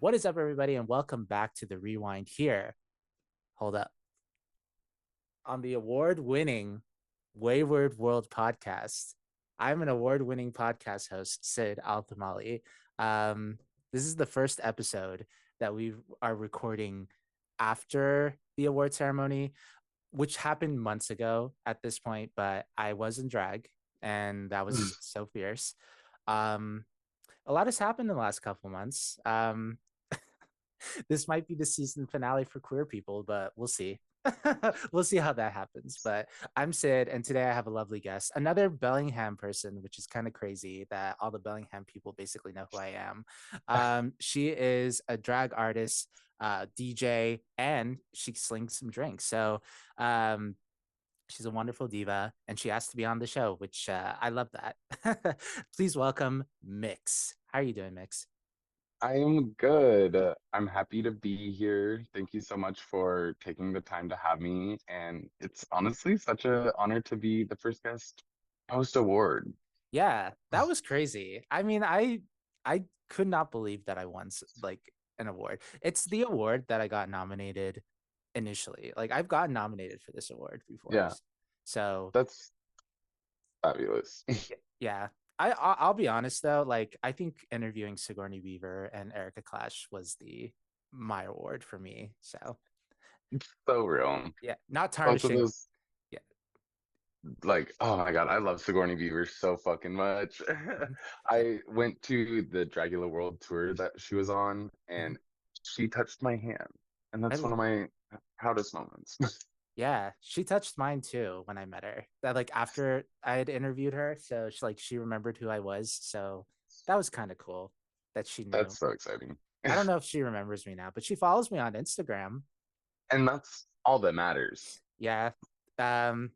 What is up, everybody, and welcome back to the Rewind here. Hold up. On the award winning Wayward World podcast, I'm an award winning podcast host, Sid Althamali. Um, this is the first episode that we are recording after the award ceremony, which happened months ago at this point, but I was in drag and that was so fierce. Um, a lot has happened in the last couple months. This might be the season finale for queer people, but we'll see. We'll see how that happens. But I'm Sid, and today I have a lovely guest, another Bellingham person, which is kind of crazy that all the Bellingham people basically know who I am. She is a drag artist, DJ, and she slings some drinks. So um, she's a wonderful diva, and she asked to be on the show, which I love that. Please welcome Mix. How are you doing, Mix? I am good. I'm happy to be here. Thank you so much for taking the time to have me. And it's honestly such an honor to be the first guest post award. Yeah, that was crazy. I mean, I could not believe that I won like an award. It's the award that I got nominated initially. Like I've gotten nominated for this award before. Yeah, So, that's fabulous. yeah. I'll be honest though, like I think interviewing Sigourney Weaver and Erica Clash was the my award for me. So, So real. yeah, not Both of tarnishing. those, Yeah. like, oh my God, I love Sigourney Weaver so fucking much. Mhm, I went to the Dragula World Tour that she was on, mhm. and she touched my hand. And that's I one of my proudest moments. Yeah, she touched mine too when I met her. That like after I had interviewed her, so she remembered who I was. So that was kind of cool that she knew. That's so exciting. I don't know if she remembers me now, but she follows me on Instagram. And that's all that matters. Yeah. Um,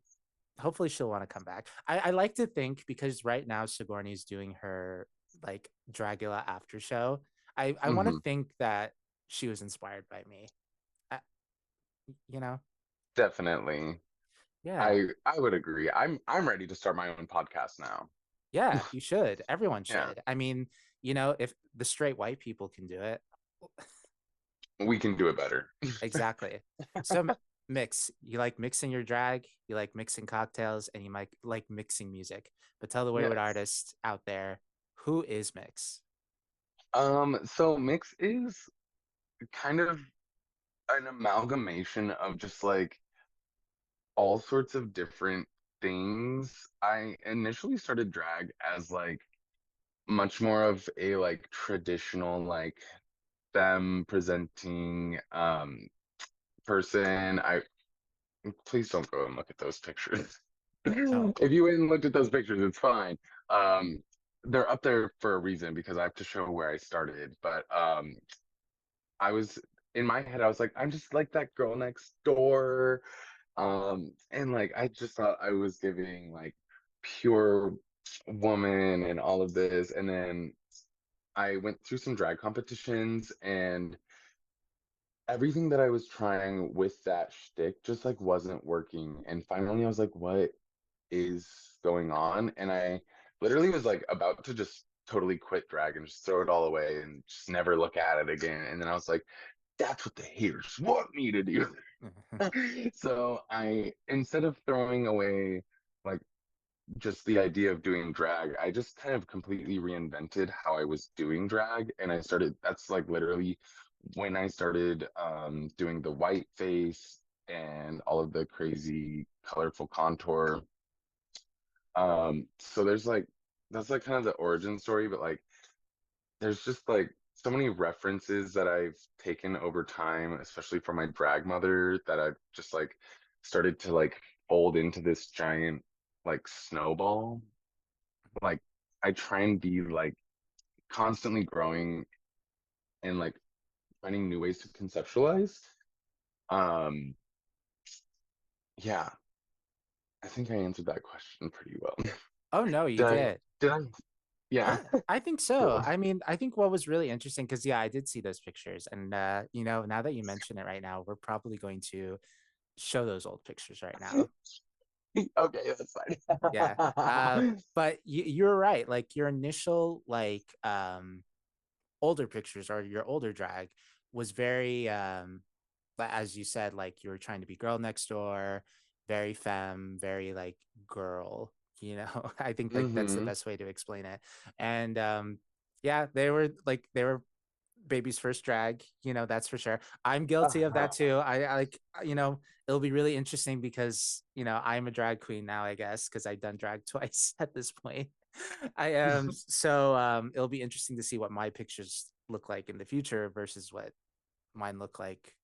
hopefully she'll want to come back. I like to think because right now Sigourney's doing her like Dragula after show. I want to Hmm. think that she was inspired by me. I, you know? Definitely. Yeah. I would agree. I'm ready to start my own podcast now. Yeah, you should. Everyone Yeah, should. I mean, if the straight white people can do it, we can do it better. exactly. So, Mix, you like mixing your drag, you like mixing cocktails, and you might like mixing music. But tell the wayward Yes. artist out there, who is Mix? So Mix is kind of an amalgamation of just like all sorts of different things. I initially started drag as like much more of a like traditional like femme presenting person. I Please don't go and look at those pictures. Oh, If you went and looked at those pictures, it's fine. Um, they're up there for a reason because I have to show where I started. But I was in my head, I was like, I'm just like that girl next door. And like I just thought I was giving like pure woman and all of this. And then I went through some drag competitions and everything that I was trying with that shtick just like wasn't working. And finally I was like, what is going on? And I literally was like about to just totally quit drag and just throw it all away and just never look at it again. And then I was like, that's what the haters want me to do. So I, instead of throwing away like just the idea of doing drag, I just kind of completely reinvented how I was doing drag. And I started, that's like literally when I started doing the white face and all of the crazy colorful contour. So there's like that's like kind of the origin story, but like there's just like so many references that I've taken over time, especially from my drag mother, that I've just like started to like fold into this giant like snowball. Like I try and be like constantly growing and like finding new ways to conceptualize. Um, yeah, I think I answered that question pretty well. oh no, you Did I? did. Did I? Yeah. I think so. I mean, I think what was really interesting because yeah, I did see those pictures, and now that you mention it right now, we're probably going to show those old pictures right now. Okay, that's Yeah. fine. But you're right. Like your initial like older pictures or your older drag was very as you said, like you were trying to be girl next door, very femme, very like girl, you know. I think like that's the Mm-hmm. best way to explain it. And yeah, they were baby's first drag, you know, that's for sure. I'm guilty of that too. I like, you know, it'll be really interesting because, you know, I'm a drag queen now, I guess, because I've done drag twice at this point. I am so it'll be interesting to see what my pictures look like in the future versus what mine look like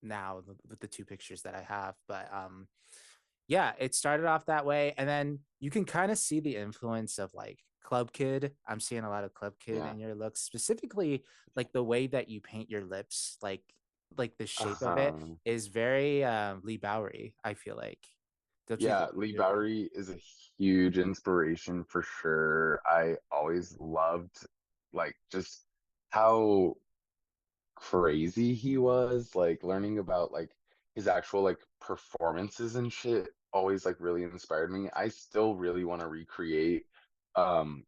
now with the two pictures that I have. But yeah, it started off that way. And then you can kind of see the influence of like Club Kid. I'm seeing a lot of Club Kid Yeah. in your looks, specifically like the way that you paint your lips, like the shape of it Uh-huh. is very Lee Bowery, I feel like. Don't you Yeah, Lee you agree? Bowery is a huge inspiration for sure. I always loved like just how crazy he was, like learning about like his actual like performances and shit always like really inspired me. I still really want to recreate um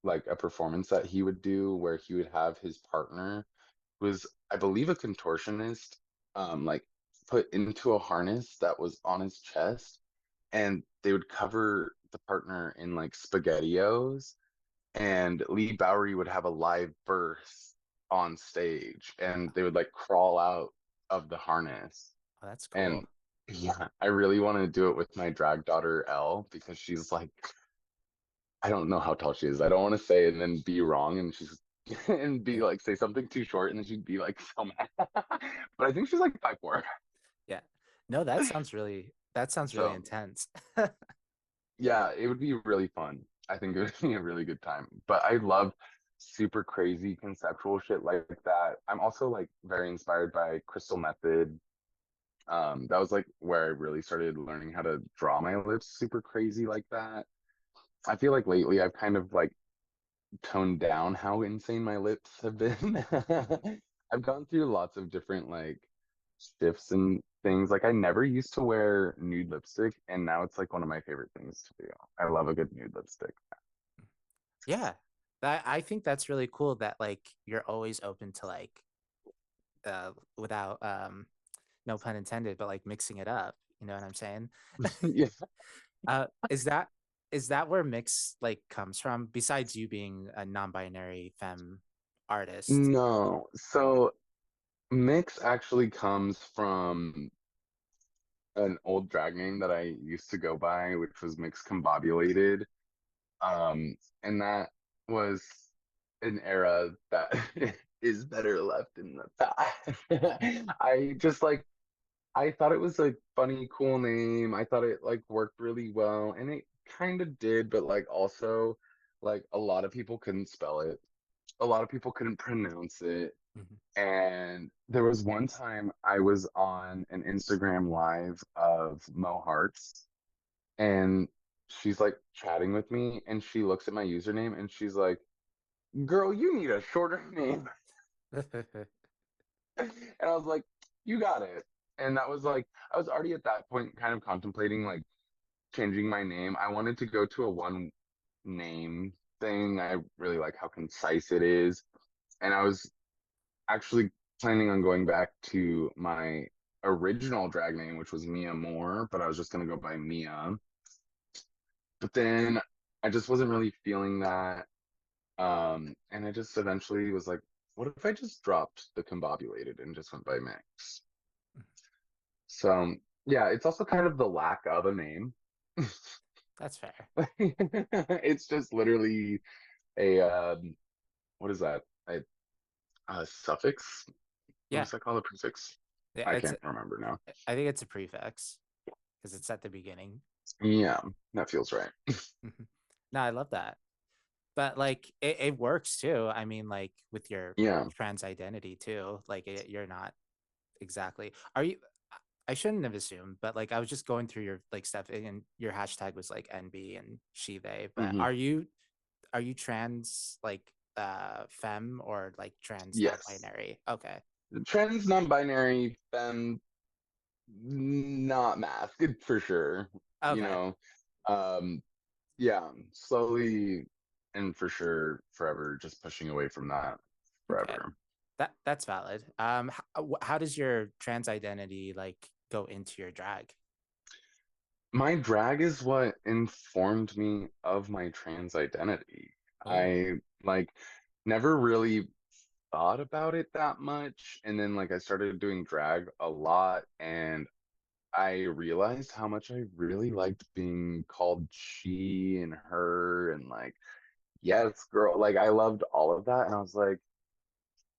like a performance that he would do where he would have his partner who was I believe a contortionist like put into a harness that was on his chest and they would cover the partner in like spaghettios and Lee Bowery would have a live birth on stage and they would like crawl out of the harness. Oh, that's And cool. yeah, I really want to do it with my drag daughter Elle because she's like, I don't know how tall she is. I don't want to say and then be wrong and she's and be like say something too short and then she'd be like so mad. But I think she's like 5'4". Yeah. No, that sounds really So intense. yeah, it would be really fun. I think it would be a really good time. But I love super crazy conceptual shit like that. I'm also like very inspired by Crystal Method. That was like where I really started learning how to draw my lips super crazy like that. I feel like lately I've kind of like toned down how insane my lips have been. I've gone through lots of different like shifts and things. Like I never used to wear nude lipstick, and now it's like one of my favorite things to do. I love a good nude lipstick. Yeah. I think that's really cool that like you're always open to like without no pun intended, but like mixing it up. You know what I'm saying? Yeah. Is that where mix like comes from? Besides you being a non-binary femme artist. No. So mix actually comes from an old drag name that I used to go by, which was mix combobulated. And that was an era that is better left in the past. I just like I thought it was a funny, cool name. I thought it like worked really well, and it kind of did, but like also like a lot of people couldn't spell it. A lot of people couldn't pronounce it. Mhm. And there was one time I was on an Instagram live of Mo Hearts, and she's like chatting with me, and she looks at my username and she's like, "Girl, you need a shorter name." And I was like, "You got it." And that was like, I was already at that point kind of contemplating like changing my name. I wanted to go to a one name thing. I really like how concise it is. And I was actually planning on going back to my original drag name, which was Mia Moore, but I was just going to go by Mia. But then I just wasn't really feeling that. And I just eventually was like, what if I just dropped the combobulated and just went by Mix? So yeah, it's also kind of the lack of a name. That's fair. It's just literally a what is that? A suffix? What Yeah. is that called? A prefix? Yeah, I can't remember now. I think it's a prefix because it's at the beginning. Yeah, that feels right. Mhm. No, I love that. But like it works too. I mean, like with your Yeah. trans identity too. Like you're not exactly. Are you? I shouldn't have assumed, but like I was just going through your like stuff, and your hashtag was like NB and she they. But Hmm. are you trans like femme or like trans Yes. non-binary? Okay. Trans, non-binary, femme, not masked for sure. You Okay. know, um, yeah, slowly and for sure, forever, just pushing away from that. Okay. forever. That's valid. How does your trans identity like go into your drag? My drag is what informed me of my trans identity. Oh. I like never really thought about it that much. And then like I started doing drag a lot and I realized how much I really liked being called she and her and like, yes, girl. Like I loved all of that. And I was like,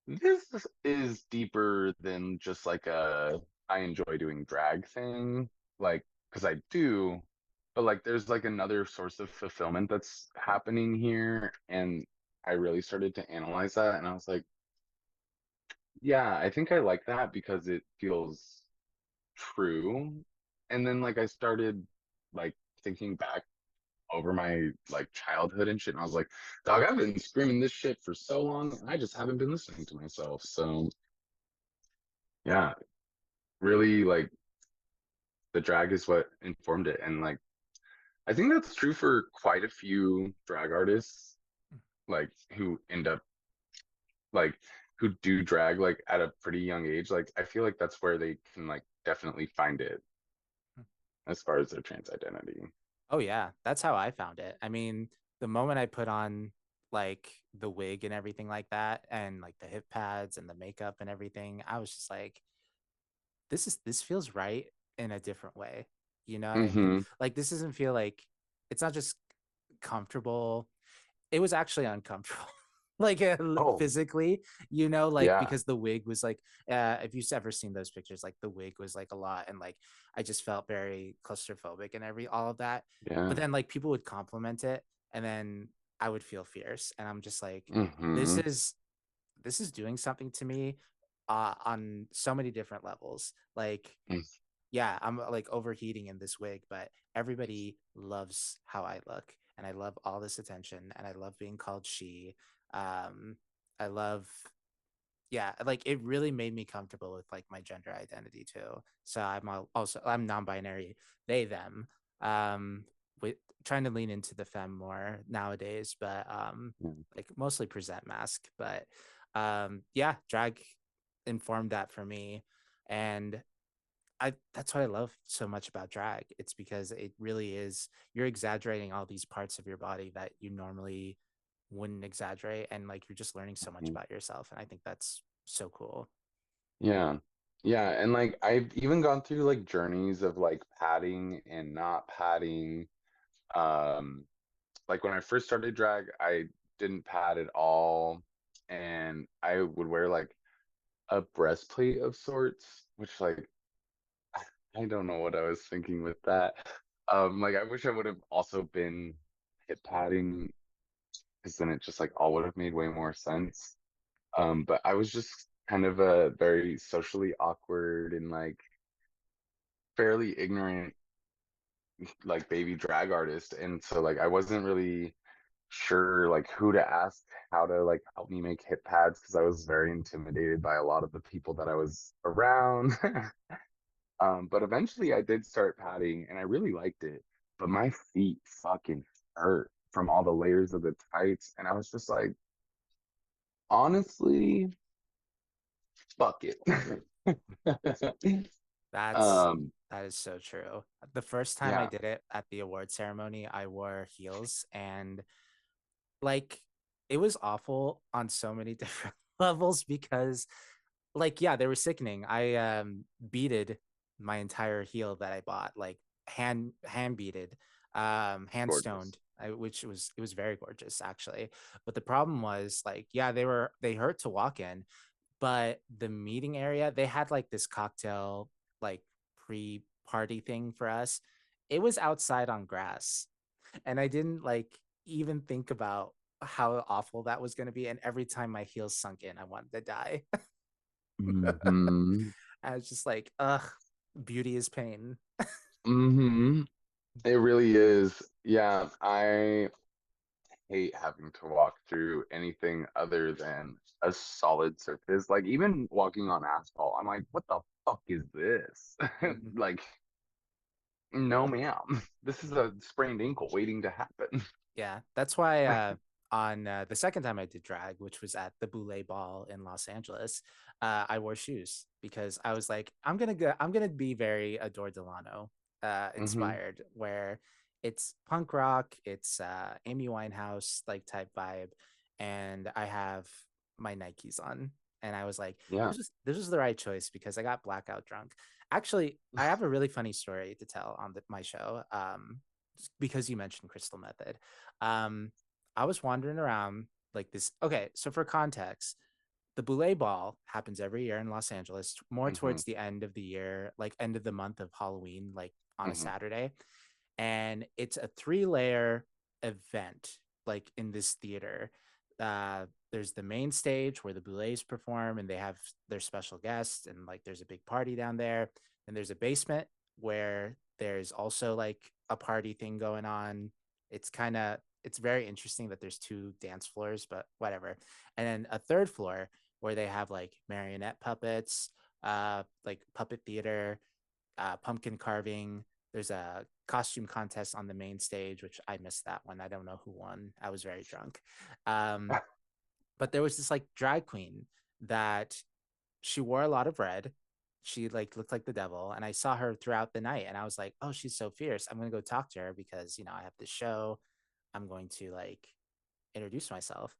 this is deeper than just like a I enjoy doing drag thing. Like, because I do, but like there's like another source of fulfillment that's happening here. And I really started to analyze that. And I was like, yeah, I think I like that because it feels true. And then like I started like thinking back over my like childhood and shit, and I was like, dog, I've been screaming this shit for so long, and I just haven't been listening to myself. So yeah, really like the drag is what informed it. And like I think that's true for quite a few drag artists, like who end up like who do drag like at a pretty young age. Like I feel like that's where they can like definitely find it as far as their trans identity. Oh yeah, that's how I found it. I mean, the moment I put on like the wig and everything like that and like the hip pads and the makeup and everything, I was just like, this feels right in a different way. You know what I mean? Mm-hmm. Like this doesn't feel like it's not just comfortable. It was actually uncomfortable. Like Oh, physically, like yeah, because the wig was like if you've ever seen those pictures, like the wig was like a lot and like I just felt very claustrophobic and all of that. But yeah. then like people would compliment it and then I would feel fierce and I'm just like this Mm-hmm. is this is doing something to me on so many different levels. Like yeah, I'm like overheating in this wig, but everybody loves how I look and I love all this attention and I love being called she. Um, I love, yeah, like it really made me comfortable with like my gender identity too. So I'm non-binary, they, them. With trying to lean into the femme more nowadays, but Mm-hmm. like mostly present mask. But yeah, drag informed that for me. And I that's what I love so much about drag. It's because it really is you're exaggerating all these parts of your body that you normally wouldn't exaggerate and like you're just learning so much about yourself and I think that's so cool. Yeah. Yeah. And like I've even gone through like journeys of like padding and not padding. Um, like when I first started drag, I didn't pad at all. And I would wear like a breastplate of sorts, which like I don't know what I was thinking with that. Like I wish I would have also been hip padding because then it just like all would have made way more sense. But I was just kind of a very socially awkward and like fairly ignorant like baby drag artist, and so like I wasn't really sure like who to ask how to like help me make hip pads because I was very intimidated by a lot of the people that I was around. But eventually I did start padding and I really liked it, but my feet fucking hurt from all the layers of the tights, and I was just like, honestly, fuck it. That's um, that is so true. The first time I yeah, did it at the award ceremony, I wore heels and like it was awful on so many different levels because like yeah, they were sickening. I beaded my entire heel that I bought, like hand beaded, hand gorgeous. stoned, which was it was very gorgeous actually. But the problem was like yeah, they hurt to walk in, but the meeting area they had like this cocktail like pre-party thing for us. It was outside on grass, and I didn't like even think about how awful that was going to be. And every time my heels sunk in, I wanted to die. Hmm. I was just like, ugh, beauty is pain. Hmm. It really is. Yeah, I hate having to walk through anything other than a solid surface. Like even walking on asphalt, I'm like, what the fuck is this? Mhm. Like, no, ma'am. This is a sprained ankle waiting to happen. Yeah, that's why on the second time I did drag, which was at the Boulé Ball in Los Angeles, I wore shoes because I was like, I'm gonna be very Adore Delano Mm-hmm. inspired, where it's punk rock, it's Amy Winehouse like type vibe, and I have my Nikes on, and I was like, Yeah. this was the right choice because I got blackout drunk. Actually, I have a really funny story to tell on my show. Because you mentioned Crystal Method. Um, I was wandering around like this. Okay, so for context, the Boulé Ball happens every year in Los Angeles, more Mm-hmm. towards the end of the year, like end of the month of Halloween, like on a Mm-hmm. Saturday. And it's a three-layer event, like in this theater. There's the main stage where the Boulets perform and they have their special guests, and like there's a big party down there. And there's a basement where there's also like a party thing going on. It's very interesting that there's two dance floors, but whatever. And then a third floor where they have like marionette puppets, like puppet theater, pumpkin carving. There's a costume contest on the main stage, which I missed that one. I don't know who won. I was very drunk. Um, but there was this like drag queen that she wore a lot of red. She like looked like the devil, and I saw her throughout the night, and I was like, "Oh, she's so fierce. I'm gonna go talk to her because I have this show. I'm going to like introduce myself."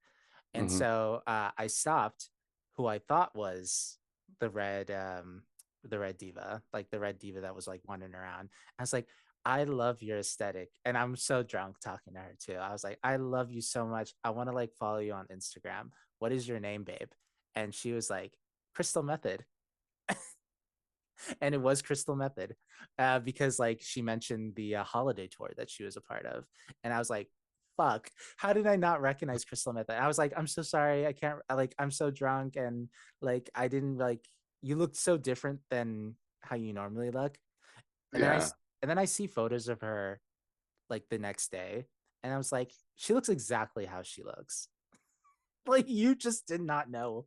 And Mm-hmm. so I stopped who I thought was the the red diva, like the red diva that was like wandering around. I was like, I love your aesthetic. And I'm so drunk talking to her too. I was like, I love you so much. I want to like follow you on Instagram. What is your name, babe? And she was like, Crystal Method. And it was Crystal Method, because like she mentioned the holiday tour that she was a part of, and I was like, "Fuck! How did I not recognize Crystal Method?" I was like, "I'm so sorry, I can't. Like, I'm so drunk, and like I didn't like. You looked so different than how you normally look." And then Yeah. I see photos of her like the next day, and I was like, "She looks exactly how she looks." Like you just did not know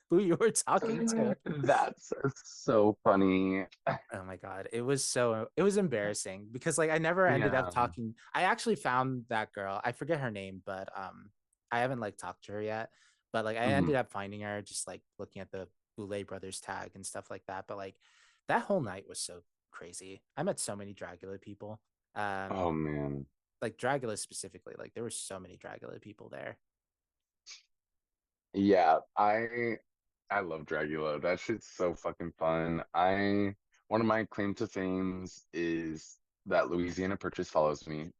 who you were talking to. That's so funny. Oh my God. It was embarrassing because like I never ended up Yeah. talking. I actually found that girl. I forget her name, but I haven't like talked to her yet. But like I Mm-hmm. ended up finding her just like looking at the Boulay Brothers tag and stuff like that. But like that whole night was so crazy. I met so many Dragula people. Um Oh man. like Dragula specifically, like there were so many Dragula people there. Yeah, I love Dragula. That shit's so fucking fun. I One of my claim to fames is that Louisiana Purchase follows me.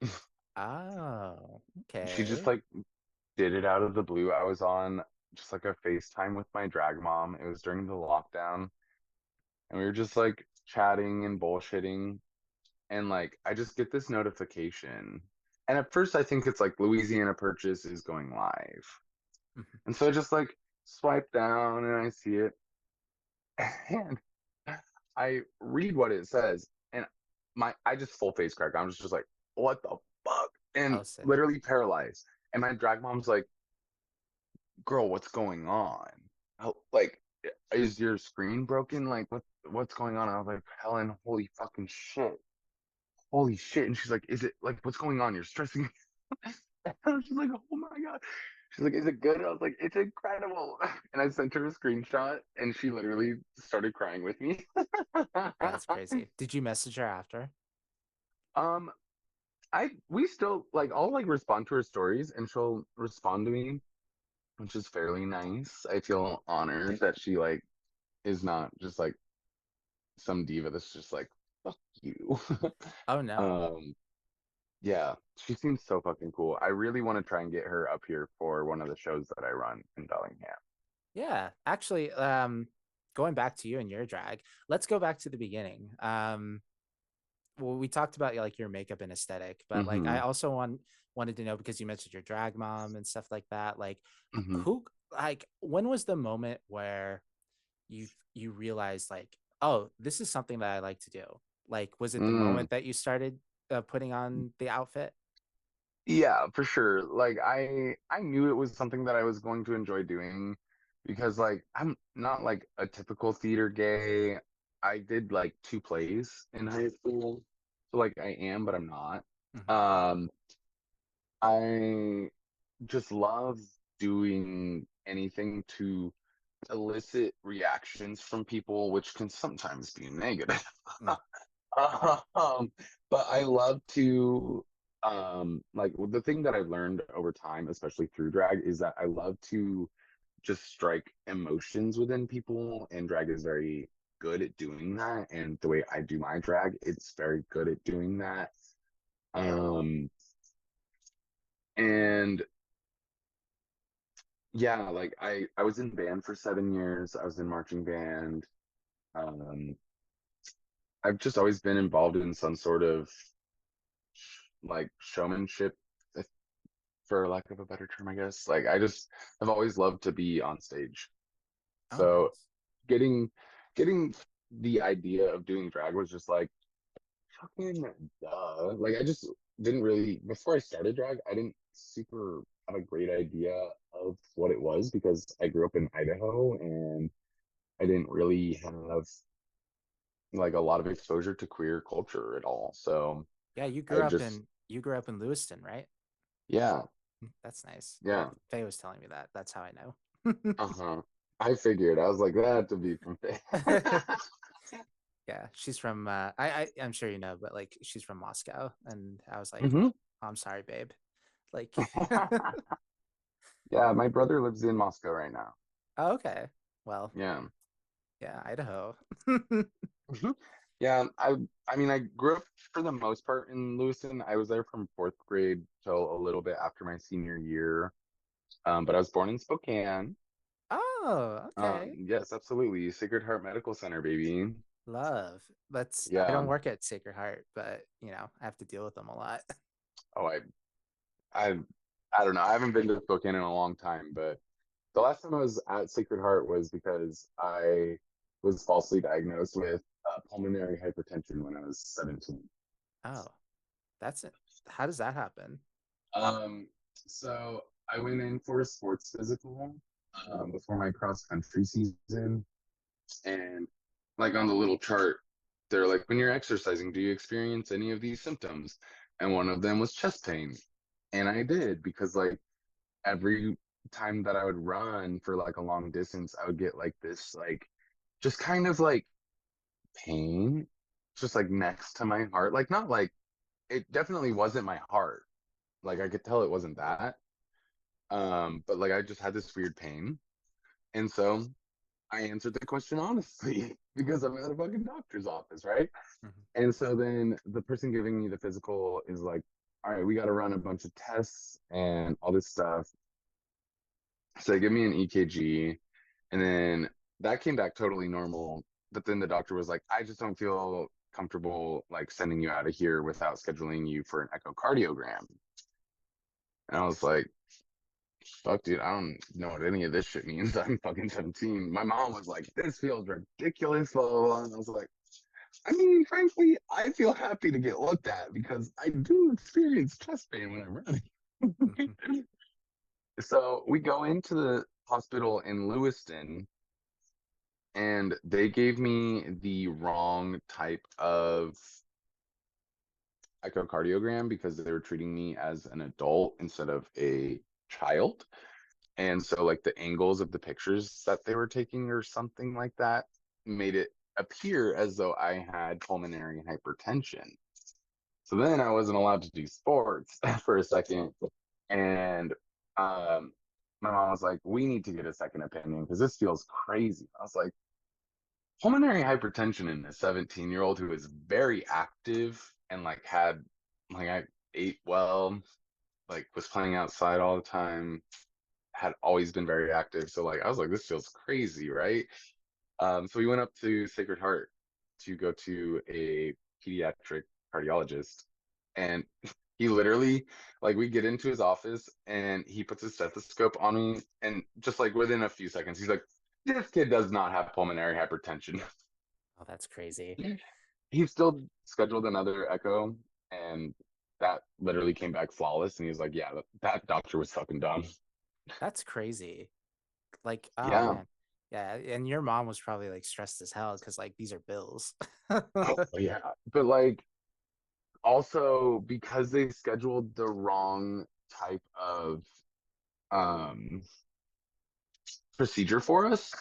Oh, She just okay. like did it out of the blue. I was on just like a FaceTime with my drag mom. It was during the lockdown, and we were just like chatting and bullshitting, and like I just get this notification. And at first I think it's like Louisiana Purchase is going live. Mhm. And so I just like swipe down and I see it. And I read what it says, and I just full face crack. I'm just like, what the fuck? And Oh, sick. literally paralyzed. And my drag mom's like, girl, what's going on? Like, is your screen broken? Like, what's going on? I was like, Helen, holy fucking shit. Holy shit. And she's like, is it like what's going on? You're stressing me. I was just like, oh my God. She's like, is it good? I was like, it's incredible. And I sent her a screenshot and she literally started crying with me. That's crazy. Did you message her after? um, we still like I'll like respond to her stories and she'll respond to me, which is fairly nice. I feel honored that she like is not just like some diva that's just like fuck you. Oh no. um yeah, she seems so fucking cool. I really want to try and get her up here for one of the shows that I run in Bellingham. Yeah, actually, going back to you and your drag, let's go back to the beginning. Well, we talked about like your makeup and aesthetic, but like I Mm-hmm. also wanted to know because you mentioned your drag mom and stuff like that. Like, Mm-hmm. who, like, when was the moment where you realized like, oh, this is something that I like to do? Like, was it the Mm. moment that you started putting on the outfit? Yeah, for sure. Like I knew it was something that I was going to enjoy doing because like I'm not like a typical theater gay. I did like two plays in high school. So like I am, but I'm not. Hmm. Um I just love doing anything to elicit reactions from people, which can sometimes be negative. Mm. um, but I love to like the thing that I've learned over time, especially through drag, is that I love to just strike emotions within people, and drag is very good at doing that. And the way I do my drag, it's very good at doing that. Um, and yeah, like I was in band for 7 years. I was in marching band. Um, I've just always been involved in some sort of like showmanship, if- for lack of a better term, I guess. Like I just have always loved to be on stage. Oh, So nice. getting getting the idea of doing drag was just like fucking duh. Like I just didn't really before I started drag, I didn't super have a great idea of what it was because I grew up in Idaho and I didn't really have like a lot of exposure to queer culture at all. So Yeah, I just you grew up in Lewiston, right? yeah, That's nice. yeah. Faye was telling me that. That's how I know. Uh-huh. I figured. I was like, that had to be from Faye. Yeah, she's from I'm sure you know, but like she's from Moscow, and I was like, Hmm. oh, I'm sorry, babe. Like, Yeah, my brother lives in Moscow right now. oh, okay. Well, Yeah. yeah, Idaho. Mhm. Yeah, I mean I grew up for the most part in Lewiston. I was there from fourth grade till a little bit after my senior year. But I was born in Spokane. Oh, okay. Yes, absolutely. Sacred Heart Medical Center, baby. Love. That's I Yeah. don't work at Sacred Heart, but I have to deal with them a lot. Oh, I I don't know. I haven't been to Spokane in a long time, but the last time I was at Sacred Heart was because I was falsely diagnosed with pulmonary hypertension when I was 17. Oh, that's it. How does that happen? Um, so I went in for a sports physical before my cross country season, and like on the little chart, they're like, when you're exercising, do you experience any of these symptoms? And one of them was chest pain, and I did because like every time that I would run for like a long distance, I would get like this like just kind of like pain just like next to my heart. Like not like it definitely wasn't my heart. Like I could tell it wasn't that. But like I just had this weird pain. And so I answered the question honestly because I'm at a fucking doctor's office, right? Mhm. And so then the person giving me the physical is like, all right, we got to run a bunch of tests and all this stuff. So they give me an EKG, and then that came back totally normal. But then the doctor was like, I just don't feel comfortable like sending you out of here without scheduling you for an echocardiogram. And I was like, fuck, dude, I don't know what any of this shit means. I'm fucking 17. My mom was like, this feels ridiculous, blah, blah, blah. And I was like, I mean, frankly, I feel happy to get looked at because I do experience chest pain when I'm Mhm. running. So we go into the hospital in Lewiston and they gave me the wrong type of echocardiogram because they were treating me as an adult instead of a child. And so, like, the angles of the pictures that they were taking or something like that made it appear as though I had pulmonary hypertension. So then I wasn't allowed to do sports for a second. And my mom was like, we need to get a second opinion because this feels crazy. I was like, pulmonary hypertension in a 17-year-old who is very active and like had like I ate well, like was playing outside all the time, had always been very active. So like I was like, this feels crazy, right? So we went up to Sacred Heart to go to a pediatric cardiologist, and he literally like we get into his office and he puts his stethoscope on me, and just like within a few seconds, he's like, "This kid does not have pulmonary hypertension." Oh, that's crazy. He still scheduled another echo, and that literally came back flawless. And he was like, "Yeah, that doctor was fucking dumb." That's crazy. Like, oh Yeah. man. Yeah, and your mom was probably like stressed as hell because like these are bills. Oh, yeah. But like also because they scheduled the wrong type of um procedure for us,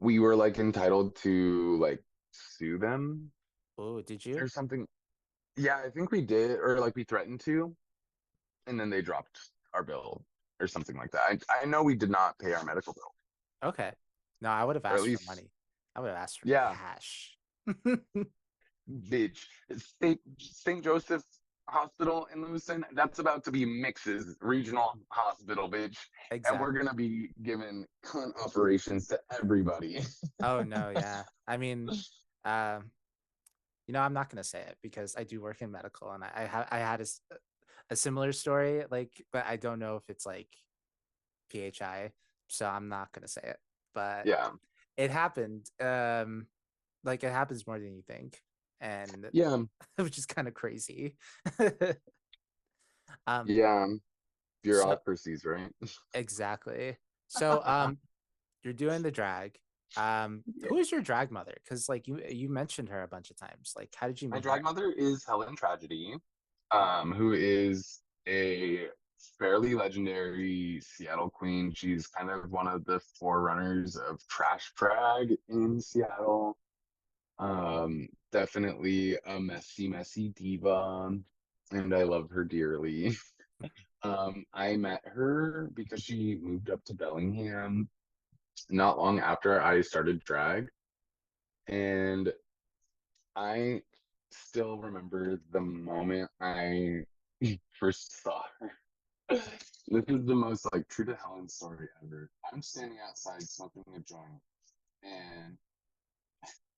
we were like entitled to like sue them Oh, did you? or something. Yeah, I think we did, or like we threatened to, and then they dropped our bill or something like that. I know we did not pay our medical bill, Okay. No, I would have or at asked for least, money. I would have asked for yeah, cash. bitch. St. Joseph Hospital in Lewiston, that's about to be Mix's regional hospital, bitch. And we're Exactly. gonna be giving cunt operations to everybody. Oh no, yeah. I mean, um, I'm not gonna say it because I do work in medical, and I had a similar story, like, but I don't know if it's like PHI, so I'm not gonna say it. But Yeah, it happened. Like it happens more than you think, and yeah, which is kind of crazy. um, yeah. so Bureaucracies, right? exactly. So you're doing the drag. Yeah. Who is your drag mother? Because like you mentioned her a bunch of times. Like, how did you My meet drag her? mother is Helen Tragedy, Oh, who is a fairly legendary Seattle queen. She's kind of one of the forerunners of trash drag in Seattle. Definitely a messy, messy diva, and I love her dearly. I met her because she moved up to Bellingham not long after I started drag, and I still remember the moment I first saw her. This is the most like true to Helen story ever. I'm standing outside smoking a joint, and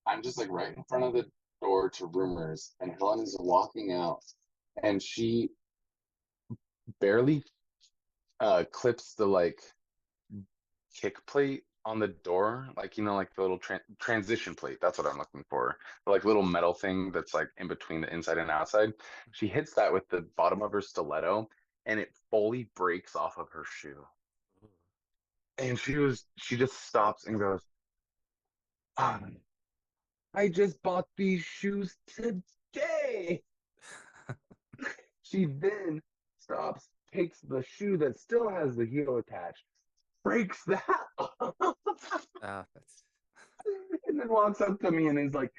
I'm just like right in front of the door to Rumors, and Helen is walking out, and she barely clips the like kick plate on the door, like like the little transition plate. That's what I'm looking for. The like little metal thing that's like in between the inside and outside. She hits that with the bottom of her stiletto, and it fully breaks off of her shoe. And she just stops and goes, "Ah, I just bought these shoes today." She then stops, takes the shoe that still has the heel attached, breaks that oh, that's and then walks up to me and is like,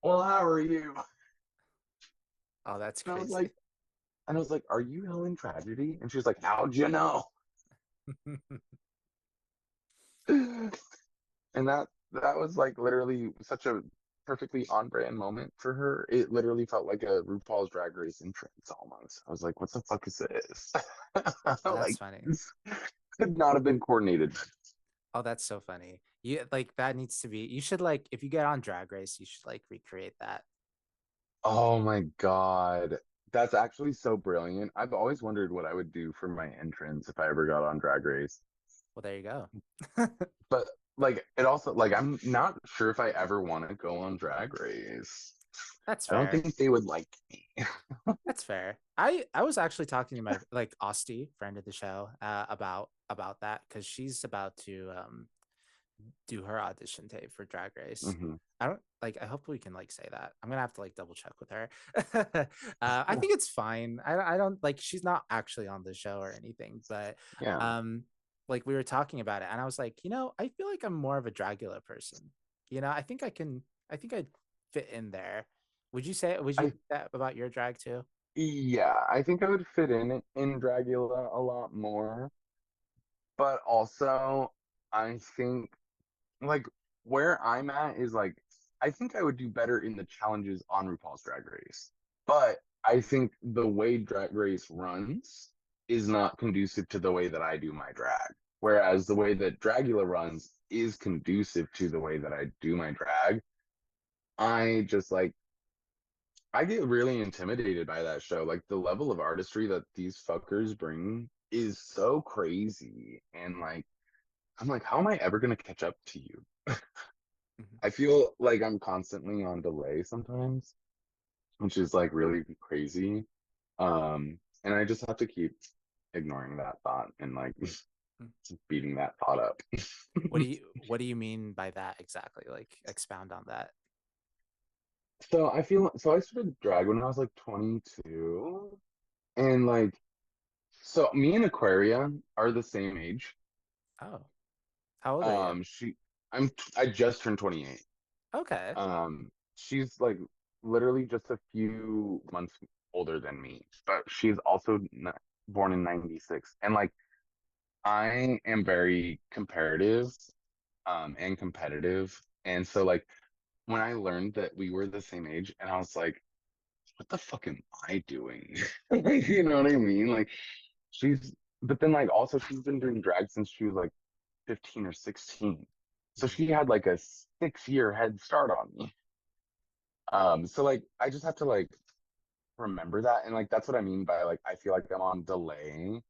"Well, how are you?" oh, that's And I was crazy. like, "Are you Helen Tragedy?" And she was like, "How'd you know?" And that was like literally such a perfectly on brand moment for her. It literally felt like a RuPaul's Drag Race entrance almost. I was like, "What the fuck is this?" Oh, that's Like funny. this could not have been coordinated. Oh, that's so funny. You like that needs to be. You should like if you get on Drag Race, you should like recreate that. Oh my God. That's actually so brilliant. I've always wondered what I would do for my entrance if I ever got on Drag Race. Well, there you go. But like it also like I'm not sure if I ever want to go on Drag Race. That's I don't fair. think they would like me. That's fair. I was actually talking to my like Osti, friend of the show, about that because she's about to do her audition tape for Drag Race. Hmm. I don't like. I hope we can like say that. I'm gonna have to like double check with her. I think it's fine. I don't like. She's not actually on the show or anything, but Yeah. um, like we were talking about it, and I was like, I feel like I'm more of a Dragula person. I think I can. I think I'd fit in there. Would you say? Would you I think that about your drag too? yeah, I think I would fit in Dragula a lot more. But also I think like where I'm at is like I think I would do better in the challenges on RuPaul's Drag Race. But I think the way Drag Race runs is not conducive to the way that I do my drag. Whereas the way that Dragula runs is conducive to the way that I do my drag. I just like I get really intimidated by that show. Like the level of artistry that these fuckers bring is so crazy. And like I'm like, how am I ever gonna catch up to you? Mhm. I feel like I'm constantly on delay sometimes, which is like really crazy. And I just have to keep ignoring that thought and like beating that thought up. What do you mean by that exactly? Like expound on that. So I feel so I started drag when I was like 22, and like So me and Aquaria are the same age. Oh, how old are you? She I just turned 28. Okay. She's like literally just a few months older than me, but she's also born in 96. And like I am very comparative and competitive. And so like when I learned that we were the same age and I was like, what the fuck am I doing? Like, you know what I mean? Like she's but then like also she's been doing drag since she was like 15 or 16. So Mhm. she had like a 6 year head start on me. So like I just have to like remember that. And like that's what I mean by like I feel like I'm on delay.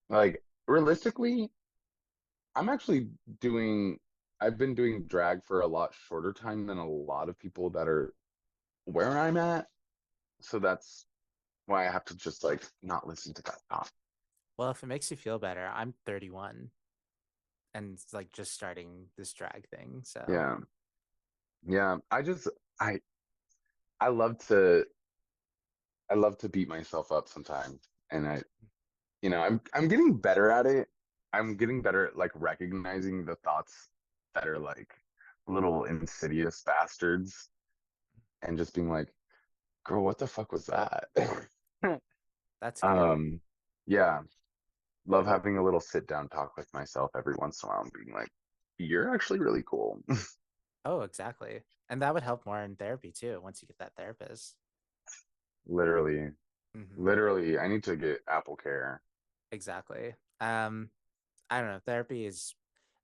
Like realistically, I'm actually doing I've been doing drag for a lot shorter time than a lot of people that are where I'm at. So that's why I have to just like not listen to that talk. Well, if it makes you feel better, I'm 31 and it's like just starting this drag thing. So, Yeah. Yeah. I I love to I love to beat myself up sometimes. And I'm getting better at it. I'm getting better at like recognizing the thoughts that are like little insidious bastards and just being like, girl, what the fuck was that? that's good. um, yeah, love having a little sit down talk with myself every once in a while and being like, you're actually really cool. Oh, exactly. And that would help more in therapy too, once you get that therapist. Literally, Hmm. literally, I need to get Apple Care. Exactly. I don't know. Therapy is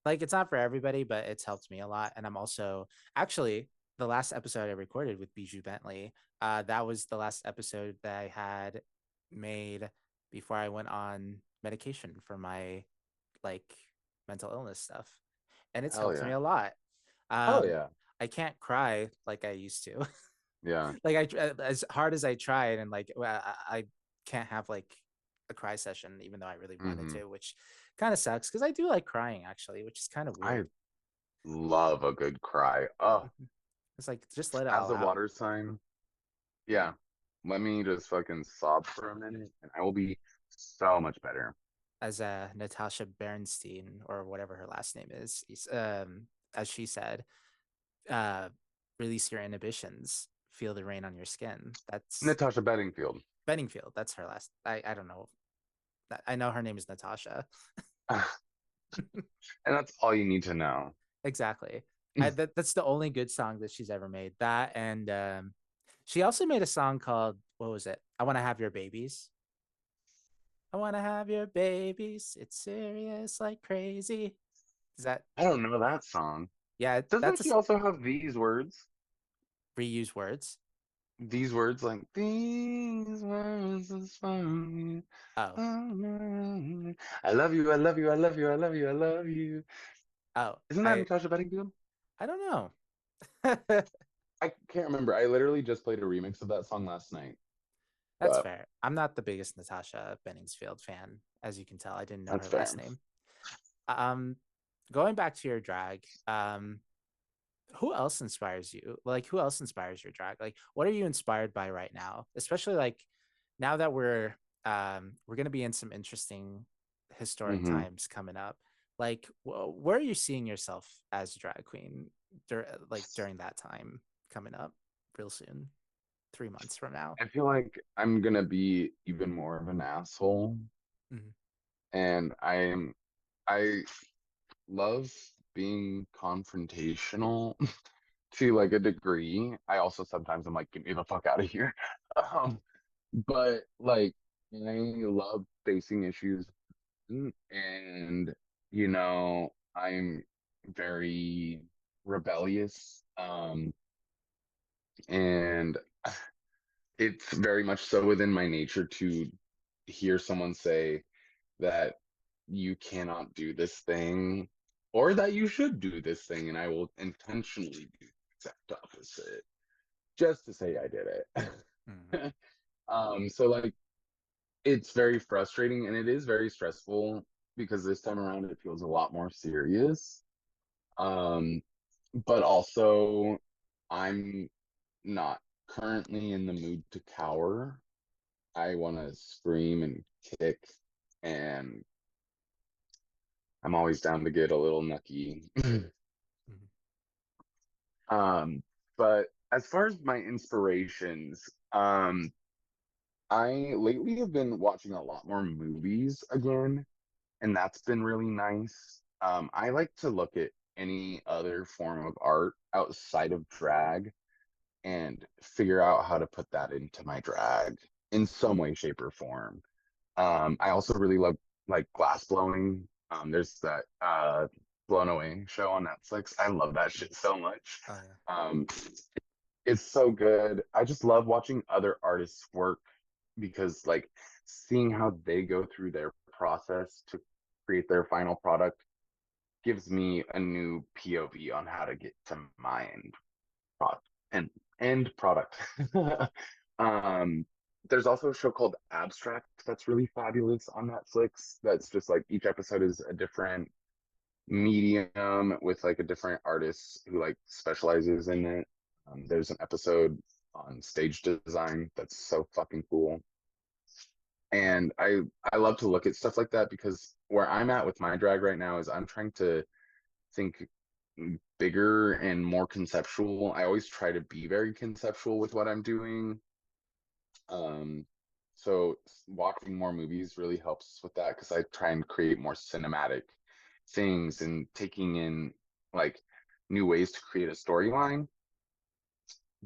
like it's not for everybody, but it's helped me a lot. And I'm also actually the last episode I recorded with Bijou Bentley, that was the last episode that I had made before I went on medication for my like mental illness stuff. And it's Hell helped me yeah. a lot. Hell Um, yeah. I can't cry like I used to. Yeah. Like as hard as I tried, and like I can't have like a cry session, even though I really wanted Hmm. to, which kind of sucks because I do like crying actually, which is kind of I weird. love a good cry. Oh, Mhm. It's like just let it as all a out. water sign. Yeah. Let me just fucking sob for a minute and I will be so much better. As Natasha Bernstein or whatever her last name is, as she said, uh, release your inhibitions, feel the rain on your skin. That's Natasha Bedingfield. Benningfield. That's her last. I don't know. I know her name is Natasha. And that's all you need to know. Exactly. That's the only good song that she's ever made. That and she also made a song called what was it? I want to have your babies. I want to have your babies. It's serious like crazy. Is that I don't know that song. yeah? Doesn't That's she also have these words? reuse words. These words like these words is fine. Oh I love you, I love you, I love you, I love you, I love you. oh Isn't that I Natasha Bedingfield? I don't know. I can't remember. I literally just played a remix of that song last night, That's but fair. I'm not the biggest Natasha Benningsfield fan, as you can tell. I didn't know that's her fair. last name. Um, Going back to your drag, who else inspires you? Like, who else inspires your drag? Like, what are you inspired by right now? Especially like now that we're gonna be in some interesting historic Hmm. times coming up. Like, where are you seeing yourself as a drag queen like during that time coming up real soon, 3 months from now? I feel like I'm gonna be even more of an asshole, Mhm. and I love being confrontational to like a degree. I also sometimes I'm like, get me the fuck out of here. Um, but like I love facing issues and I'm very rebellious. And it's very much so within my nature to hear someone say that you cannot do this thing or that you should do this thing, and I will intentionally do the exact opposite just to say I did Mhm. it. So like it's very frustrating and it is very stressful because this time around it feels a lot more serious. Um, but also I'm not currently in the mood to cower. I want to scream and kick and I'm always down to get a little nucky. Mhm. Um, but as far as my inspirations, I lately have been watching a lot more movies again, and that's been really nice. I like to look at any other form of art outside of drag and figure out how to put that into my drag in some way, shape, or form. I also really love like glass blowing. There's that Blown Away show on Netflix. I love that shit so much. Oh yeah. Um, it's so good. I just love watching other artists work because like seeing how they go through their process to create their final product gives me a new POV on how to get to my end product and end product. um, there's also a show called Abstract that's really fabulous on Netflix. That's just like each episode is a different medium with like a different artist who like specializes in it. There's an episode on stage design that's so fucking cool. And I love to look at stuff like that because where I'm at with my drag right now is I'm trying to think bigger and more conceptual. I always try to be very conceptual with what I'm doing. Um, so watching more movies really helps with that because I try and create more cinematic things and taking in like new ways to create a storyline.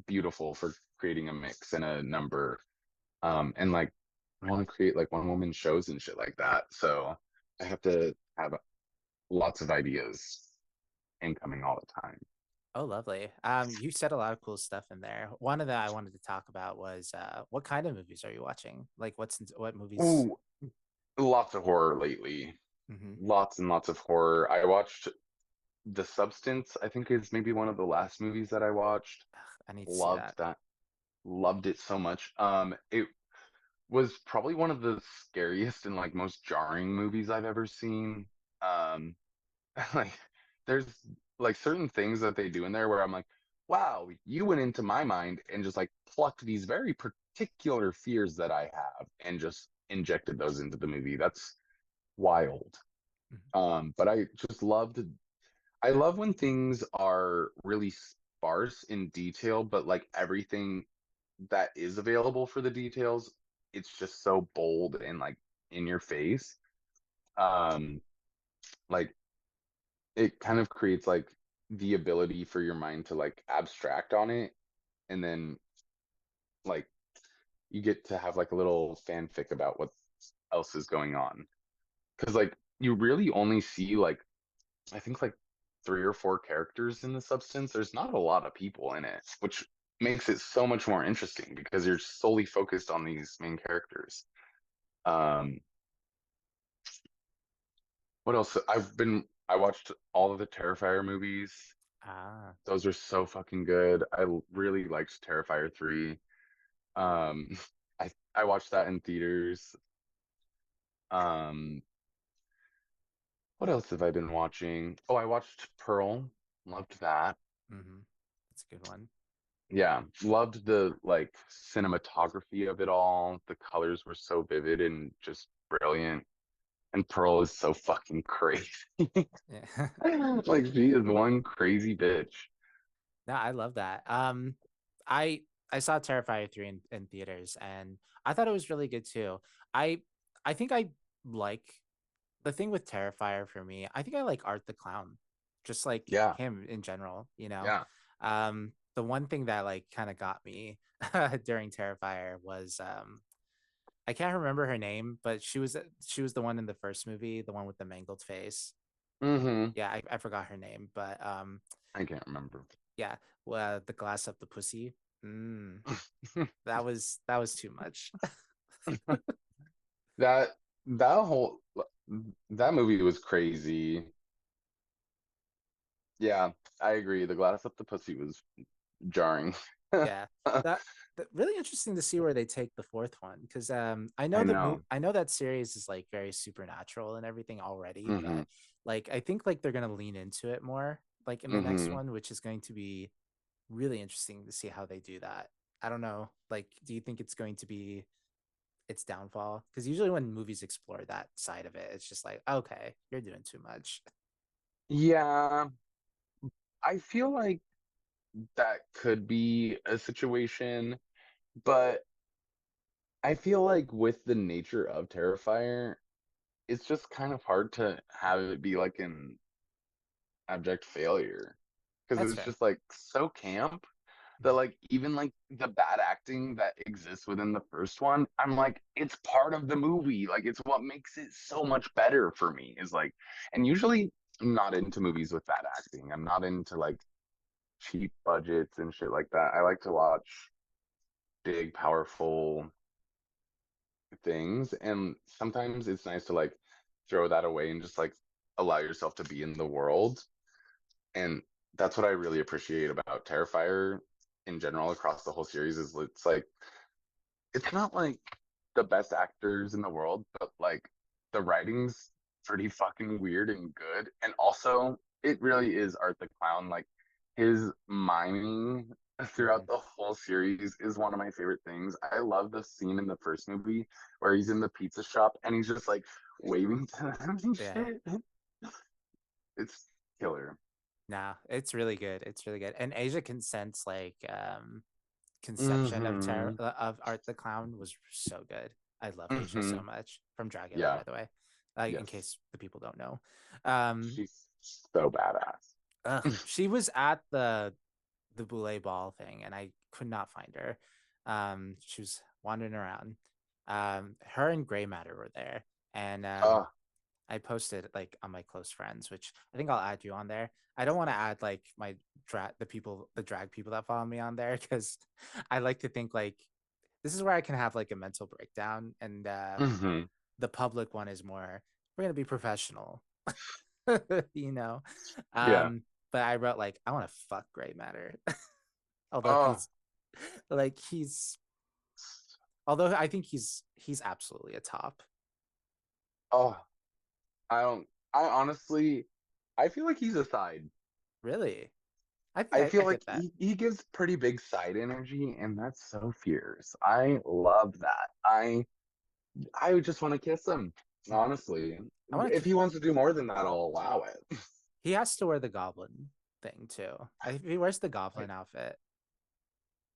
Beautiful for creating a mix and a number. And like I want to create like one woman shows and shit like that. So I have to have lots of ideas incoming all the time. Oh, lovely. You said a lot of cool stuff in there. One of that I wanted to talk about was what kind of movies are you watching? Like what movies? Ooh, lots of horror lately. Hmm. Lots and lots of horror. I watched The Substance, I think is maybe one of the last movies that I watched. I need to see Loved that. that. Loved it so much. It was probably one of the scariest and like most jarring movies I've ever seen. Um, like there's like certain things that they do in there where I'm like, wow, you went into my mind and just like plucked these very particular fears that I have and just injected those into the movie. That's wild. Mhm. But I love when things are really sparse in detail, but like everything that is available for the details, it's just so bold and like in your face. Um, like it kind of creates like the ability for your mind to like abstract on it and then like you get to have like a little fanfic about what else is going on because like you really only see like I think like three or four characters in The Substance. There's not a lot of people in it, which makes it so much more interesting because you're solely focused on these main characters. um what else I watched all of the Terrifier movies. Ah. Those are so fucking good. Really liked Terrifier 3. Um, I watched that in theaters. Um, what else have I been watching? Oh, I watched Pearl. Loved that. Mm-hmm. That's a good one. Yeah, loved the like cinematography of it all. The colors were so vivid and just brilliant. And Pearl is so fucking crazy. Yeah. Like she is one crazy bitch. No, I love that. I I saw Terrifier 3 in theaters and I thought it was really good too. I I think I like the thing with Terrifier for me. I think I like Art the Clown, just like Yeah, him in general, you know. yeah. The one thing that like kind of got me during Terrifier was I can't remember her name, but she was the one in the first movie, the one with the mangled face. Mm-hmm. Yeah, I forgot her name, but I can't remember. yeah, well, the glass up the pussy. Mm, that was too much. That that whole that movie was crazy. Yeah, I agree. The glass up the pussy was jarring. Yeah, that, that really interesting to see where they take the fourth one because I know I know. I know that series is like very supernatural and everything already, Mm-hmm. but like I think like they're gonna lean into it more like in the next Mm-hmm. one, which is going to be really interesting to see how they do that. I don't know. Like, do you think it's going to be its downfall? Because usually when movies explore that side of it, it's just like, okay, you're doing too much. Yeah, I feel like that could be a situation, but I feel like with the nature of Terrifier, it's just kind of hard to have it be like an abject failure because That's it's fair. just like so camp that Mhm. like even like the bad acting that exists within the first one, I'm like it's part of the movie. Like it's what makes it so much better for me is like, and usually I'm not into movies with bad acting. I'm not into like cheap budgets and shit like that. I like to watch big, powerful things, and sometimes it's nice to like throw that away and just like allow yourself to be in the world. And that's what I really appreciate about Terrifier in general across the whole series is it's like it's not like the best actors in the world, but like the writing's pretty fucking weird and good. And also it really is Art the Clown. Like his miming throughout Mhm. the whole series is one of my favorite things. I love the scene in the first movie where he's in the pizza shop and he's just like waving to them and Yeah. shit. It's killer. No, it's really good. It's really good. And Asia Consent's like conception of Mm-hmm. of Art the Clown was so good. I love Asia Mm-hmm. so much from Dracula, Yeah. by the way. In Yes. case the people don't know. Um, She's so badass. she was at the Boulay Ball thing, and I could not find her. She was wandering around. Her and Gray Matter were there, and Oh, I posted like on my close friends, which I think I'll add you on there. I don't want to add like my the drag people that follow me on there because I like to think like this is where I can have like a mental breakdown, and hmm. the public one is more we're gonna be professional, you know. Yeah. Um, but I wrote like I want to fuck Gray Matter, although Oh, like he's although I think he's absolutely a top. oh, I don't, I honestly, I feel like he's a side. Really, I think I I feel like get that. he gives pretty big side energy, and that's so fierce. I love that. I would just want to kiss him, Mhm. honestly. I want If to. he wants to do more than that, I'll allow it. He has to wear the goblin thing too. If he wears the goblin outfit,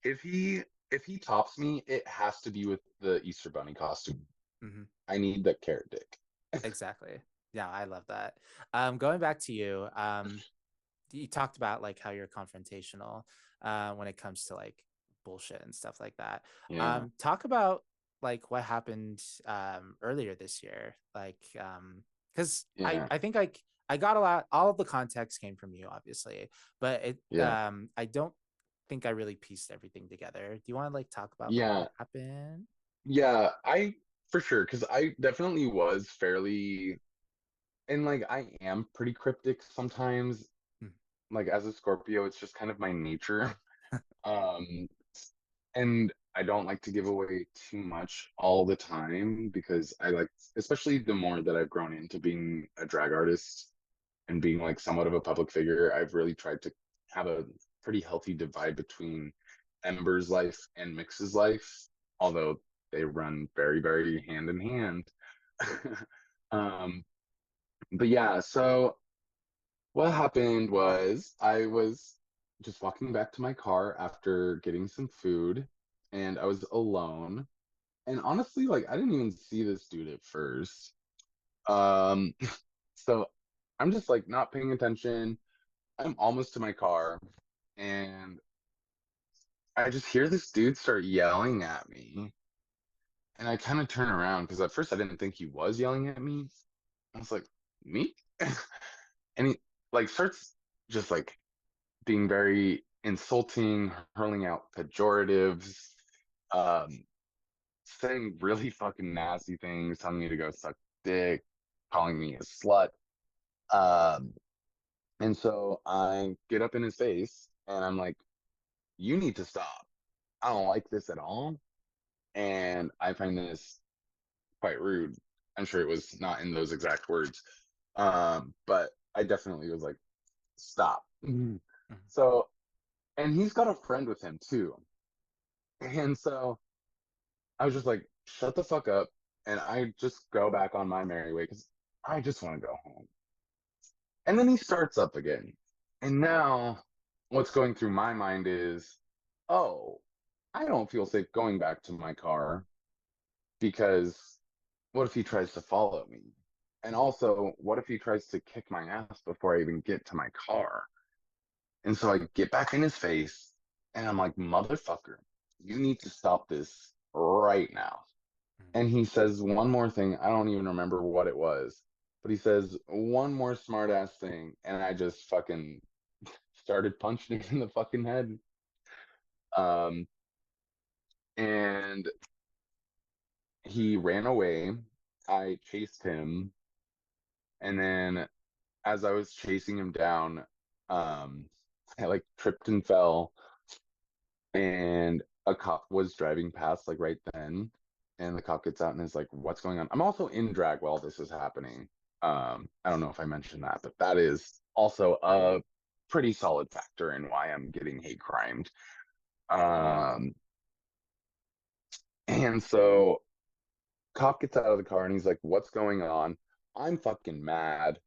If he if he tops me, it has to be with the Easter Bunny costume. mhm, I need the carrot dick. exactly. Yeah, I love that. Going back to you, you talked about like how you're confrontational when it comes to like bullshit and stuff like that. Yeah, Talk about like what happened earlier this year, like because yeah, I think like I got a lot. All of the context came from you, obviously, but yeah, I don't think I really pieced everything together. Do you want to like talk about like what yeah, happened? yeah. I for sure because I definitely was fairly and like I am pretty cryptic sometimes. Hmm. Like as a Scorpio, it's just kind of my nature. Um, and I don't like to give away too much all the time because I like, especially the more that I've grown into being a drag artist and being like somewhat of a public figure, I've really tried to have a pretty healthy divide between Ember's life and Mix's life, although they run very, very hand in hand. um, but yeah, so what happened was I was just walking back to my car after getting some food, and I was alone. And honestly, like I didn't even see this dude at first. Um, so I'm just like not paying attention. I'm almost to my car, and I just hear this dude start yelling at me. And I kind of turn around because at first I didn't think he was yelling at me. I was like, me? And he like starts just like being very insulting, hurling out pejoratives, um, saying really fucking nasty things, telling me to go suck dick, calling me a slut. Um, and so I get up in his face and I'm like, you need to stop. I don't like this at all. And I find this quite rude. I'm sure it was not in those exact words. But I definitely was like, stop. Mhm. Mhm. So, and he's got a friend with him too. And so I was just like shut the fuck up, and I just go back on my merry way because I just want to go home. And then he starts up again. And now what's going through my mind is, oh, I don't feel safe going back to my car because what if he tries to follow me? And also, what if he tries to kick my ass before I even get to my car? And so I get back in his face and I'm like, motherfucker, you need to stop this right now. Mm. And he says one more thing. I don't even remember what it was, but he says one more smart ass thing. And I just fucking started punching him in the fucking head. Um, and he ran away. I chased him. And then as I was chasing him down, um, I like tripped and fell, and a cop was driving past like right then, and the cop gets out and is like, "What's going on?" I'm also in drag while this is happening. I don't know if I mentioned that, but that is also a pretty solid factor in why I'm getting hate crimed. Um, and so cop gets out of the car and he's like, "What's going on?" I'm fucking mad,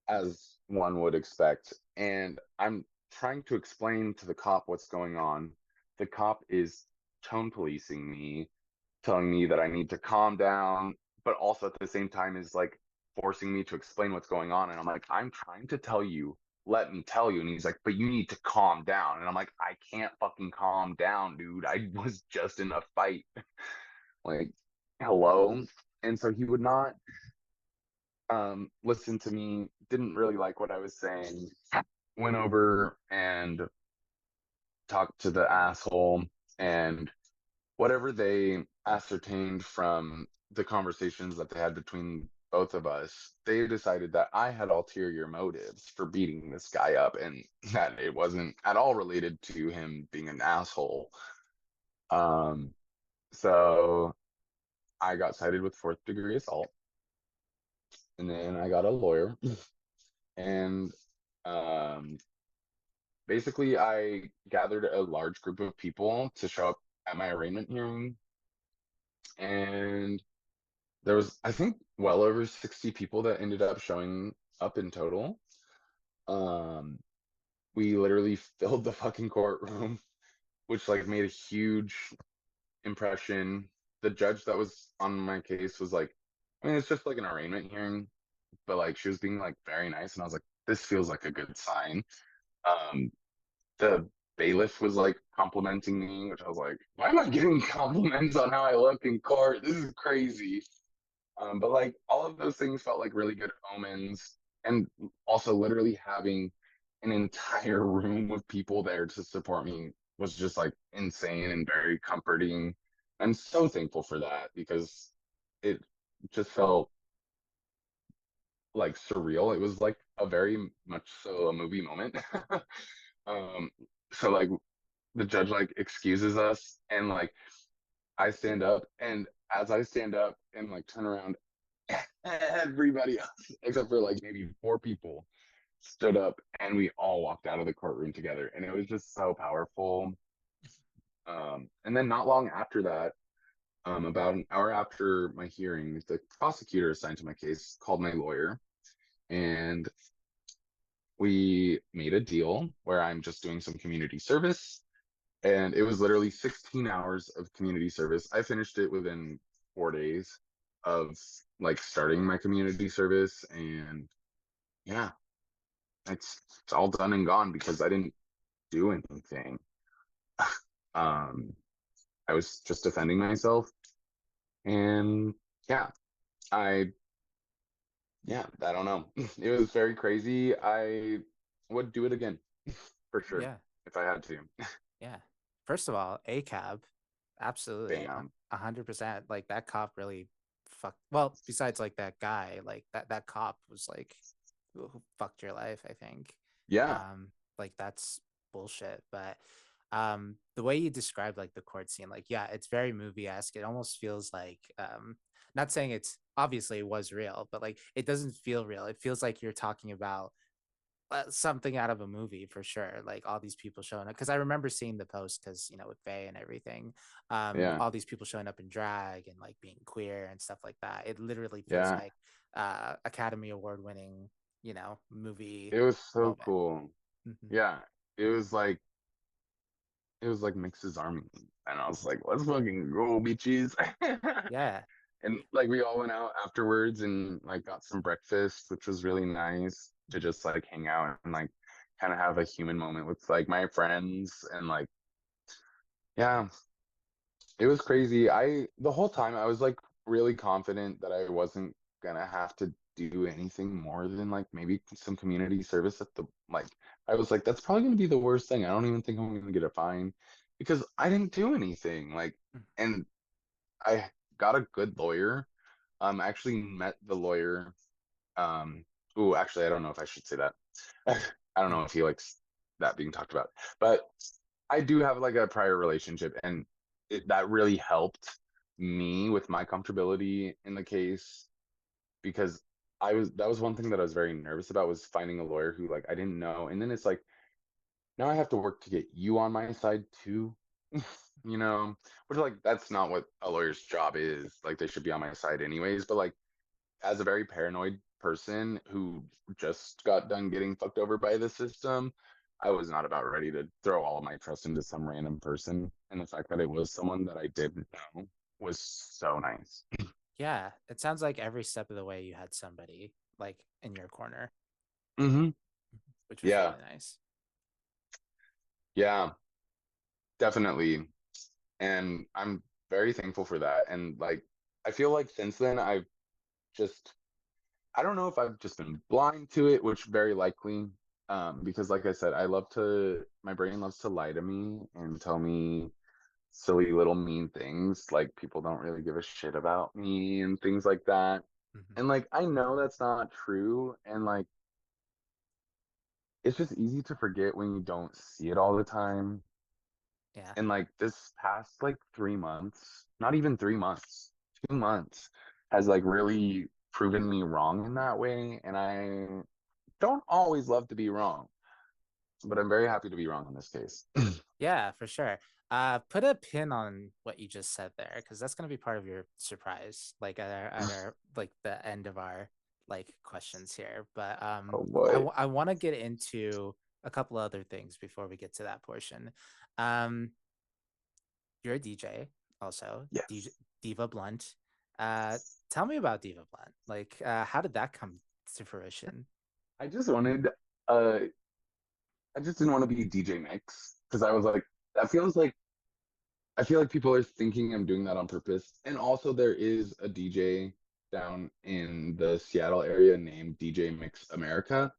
as one would expect. And I'm trying to explain to the cop what's going on. The cop is tone policing me, telling me that I need to calm down, but also at the same time is like forcing me to explain what's going on. And I'm like, I'm trying to tell you, let me tell you. And he's like, but you need to calm down. And I'm like, I can't fucking calm down, dude. I was just in a fight. Like, hello. And so he would not listened to me, didn't really like what I was saying, went over and talked to the asshole, and whatever they ascertained from the conversations that they had between both of us, they decided that I had ulterior motives for beating this guy up and that it wasn't at all related to him being an asshole. Um, so I got cited with fourth degree assault, and then I got a lawyer, and um, basically I gathered a large group of people to show up at my arraignment hearing, and there was, I think, well over 60 people that ended up showing up in total. um we literally filled the fucking courtroom, which like made a huge impression. The judge that was on my case was like, I mean, it's just like an arraignment hearing, but like she was being like very nice, and I was like, this feels like a good sign. The bailiff was like complimenting me, which I was like, why am I getting compliments on how I look in court? This is crazy. But like all of those things felt like really good omens. And also, literally having an entire room of people there to support me was just like insane and very comforting. I'm so thankful for that because it just felt like surreal. It was like a very much so a movie moment. um, so like the judge like excuses us, and like I stand up, and as I stand up and like turn around, everybody else except for like maybe four people stood up, and we all walked out of the courtroom together, and it was just so powerful. And then not long after that, about an hour after my hearing, the prosecutor assigned to my case called my lawyer, and we made a deal where I'm just doing some community service, and it was literally 16 hours of community service. I finished it within 4 days of like starting my community service, and yeah, it's all done and gone because I didn't do anything. um, I was just defending myself, and yeah, I I don't know. It was very crazy. I would do it again for sure Yeah. if I had to. Yeah. First of all, a cab, absolutely, Bam. 100%. Like that cop really fucked. Well, besides like that guy, like that cop was like who fucked your life, I think. Yeah. Like that's bullshit. But the way you described like the court scene, like yeah, it's very movie-esque. It almost feels like not saying it's obviously it was real, but like it doesn't feel real. It feels like you're talking about something out of a movie for sure. Like all these people showing up, because I remember seeing the post, because with Faye and everything, Yeah, all these people showing up in drag and like being queer and stuff like that. It literally feels yeah. like Academy Award winning, movie It was so moment. cool. Hmm. Yeah, it was like it was like Mix's army, and I was like, let's fucking go, bitches. Yeah, And like we all went out afterwards and like got some breakfast, which was really nice to just like hang out and like kind of have a human moment with like my friends and like yeah, it was crazy. The whole time I was like really confident that I wasn't gonna have to do anything more than like maybe some community service at the like I was like that's probably gonna be the worst thing. I don't even think I'm gonna get a fine because I didn't do anything. Like and I got a good lawyer. I actually met the lawyer. Ooh, actually I don't know if I should say that. I don't know if he likes that being talked about. But I do have like a prior relationship, and that really helped me with my comfortability in the case because that was one thing that I was very nervous about was finding a lawyer who like I didn't know, and then it's like now I have to work to get you on my side too, you know, which like that's not what a lawyer's job is. Like they should be on my side anyways, but like as a very paranoid person who just got done getting fucked over by the system, I was not about ready to throw all of my trust into some random person. And the fact that it was someone that I didn't know was so nice. yeah. It sounds like every step of the way you had somebody like in your corner, Hmm. which was Yeah, really nice. yeah, definitely. And I'm very thankful for that. And like, I feel like since then, just, I don't know if I've just been blind to it, which very likely, because like I said, my brain loves to lie to me and tell me silly little mean things like people don't really give a shit about me and things like that. Hmm. And like I know that's not true and like it's just easy to forget when you don't see it all the time. Yeah, And like this past like 3 months, not even 3 months, 2 months has like really proven me wrong in that way. And I don't always love to be wrong, but I'm very happy to be wrong in this case. yeah, for sure. Put a pin on what you just said there, because that's gonna be part of your surprise, like at our like the end of our like questions here. But Oh boy. I want to get into a couple other things before we get to that portion. Um, you're a DJ, also DJ, Yes. Diva Blunt. Uh, tell me about Diva Blunt. Like, how did that come to fruition? I just wanted uh I just didn't want to be DJ Mix because I was like, that feels like I feel like people are thinking I'm doing that on purpose. And also, there is a DJ down in the Seattle area named DJ Mix America.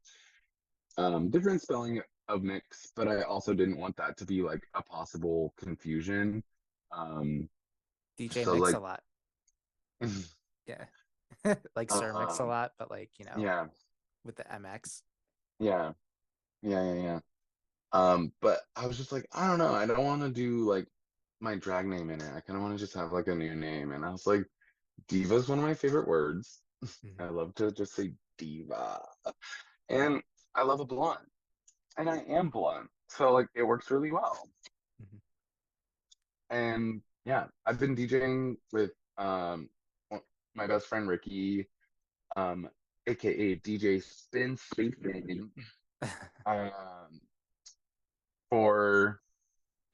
Different spelling of mix, but I also didn't want that to be like a possible confusion. Um, DJ so Mix a like, lot, yeah, like Sir Mix a um, lot, but like yeah, with the MX. yeah, yeah. But I was just like, I don't know, I don't want to do like my drag name in it. I kind of want to just have like a new name. And I was like, diva is one of my favorite words. Mhm. I love to just say diva. And I love a blunt. And I am blunt. So like it works really well. Mhm. And yeah, I've been DJing with my best friend Ricky, um, aka DJ Spin Spacing, um, for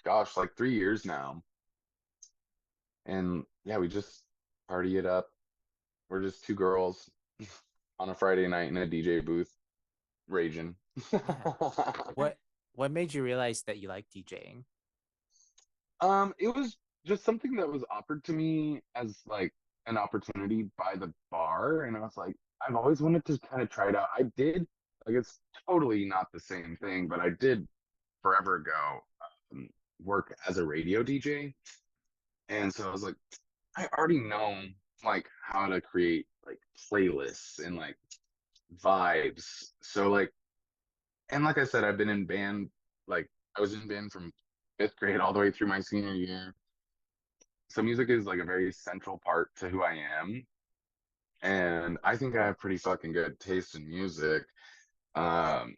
gosh, like 3 years now. And yeah, we just party it up. We're just two girls on a Friday night in a DJ booth raging. Yeah. What what made you realize that you like DJing? It was just something that was offered to me as like an opportunity by the bar, and I was like, I've always wanted to kind of try it out. I did, like, it's totally not the same thing, but I did forever ago um, work as a radio DJ, and so I was like, I already know like how to create like playlists and like vibes. So like, and like I said, I've been in band, like I was in band from fifth grade all the way through my senior year. So music is like a very central part to who I am. And I think I have pretty fucking good taste in music. Um,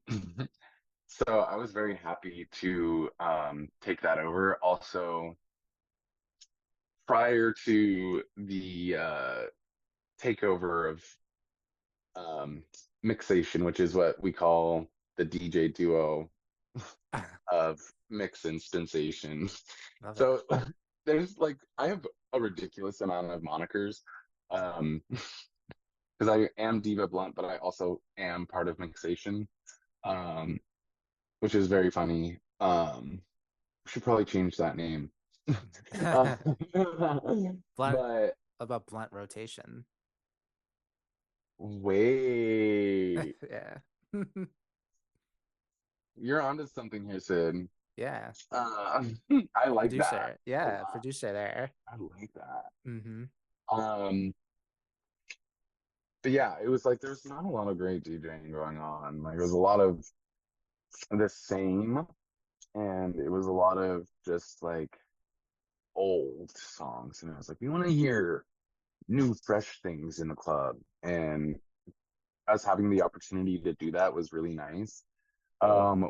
so I was very happy to take that over. Also, prior to the takeover of um, mixation, which is what we call the DJ duo of mix and sensation. Love it. So there's like I have a ridiculous amount of monikers. Because I am Diva Blunt, but I also am part of mixation, um, which is very funny. Should probably change that name. Uh, Blunt but about blunt rotation. wait, Yeah. you're onto something here, Sid. Yeah. Uh, I like that Producer. a Yeah, lot. producer there. I like that. Mm-hmm. Um, but yeah, it was like there's not a lot of great DJing going on. Like it was a lot of the same, and it was a lot of just like old songs. And I was like, we want to hear new, fresh things in the club. And us having the opportunity to do that was really nice.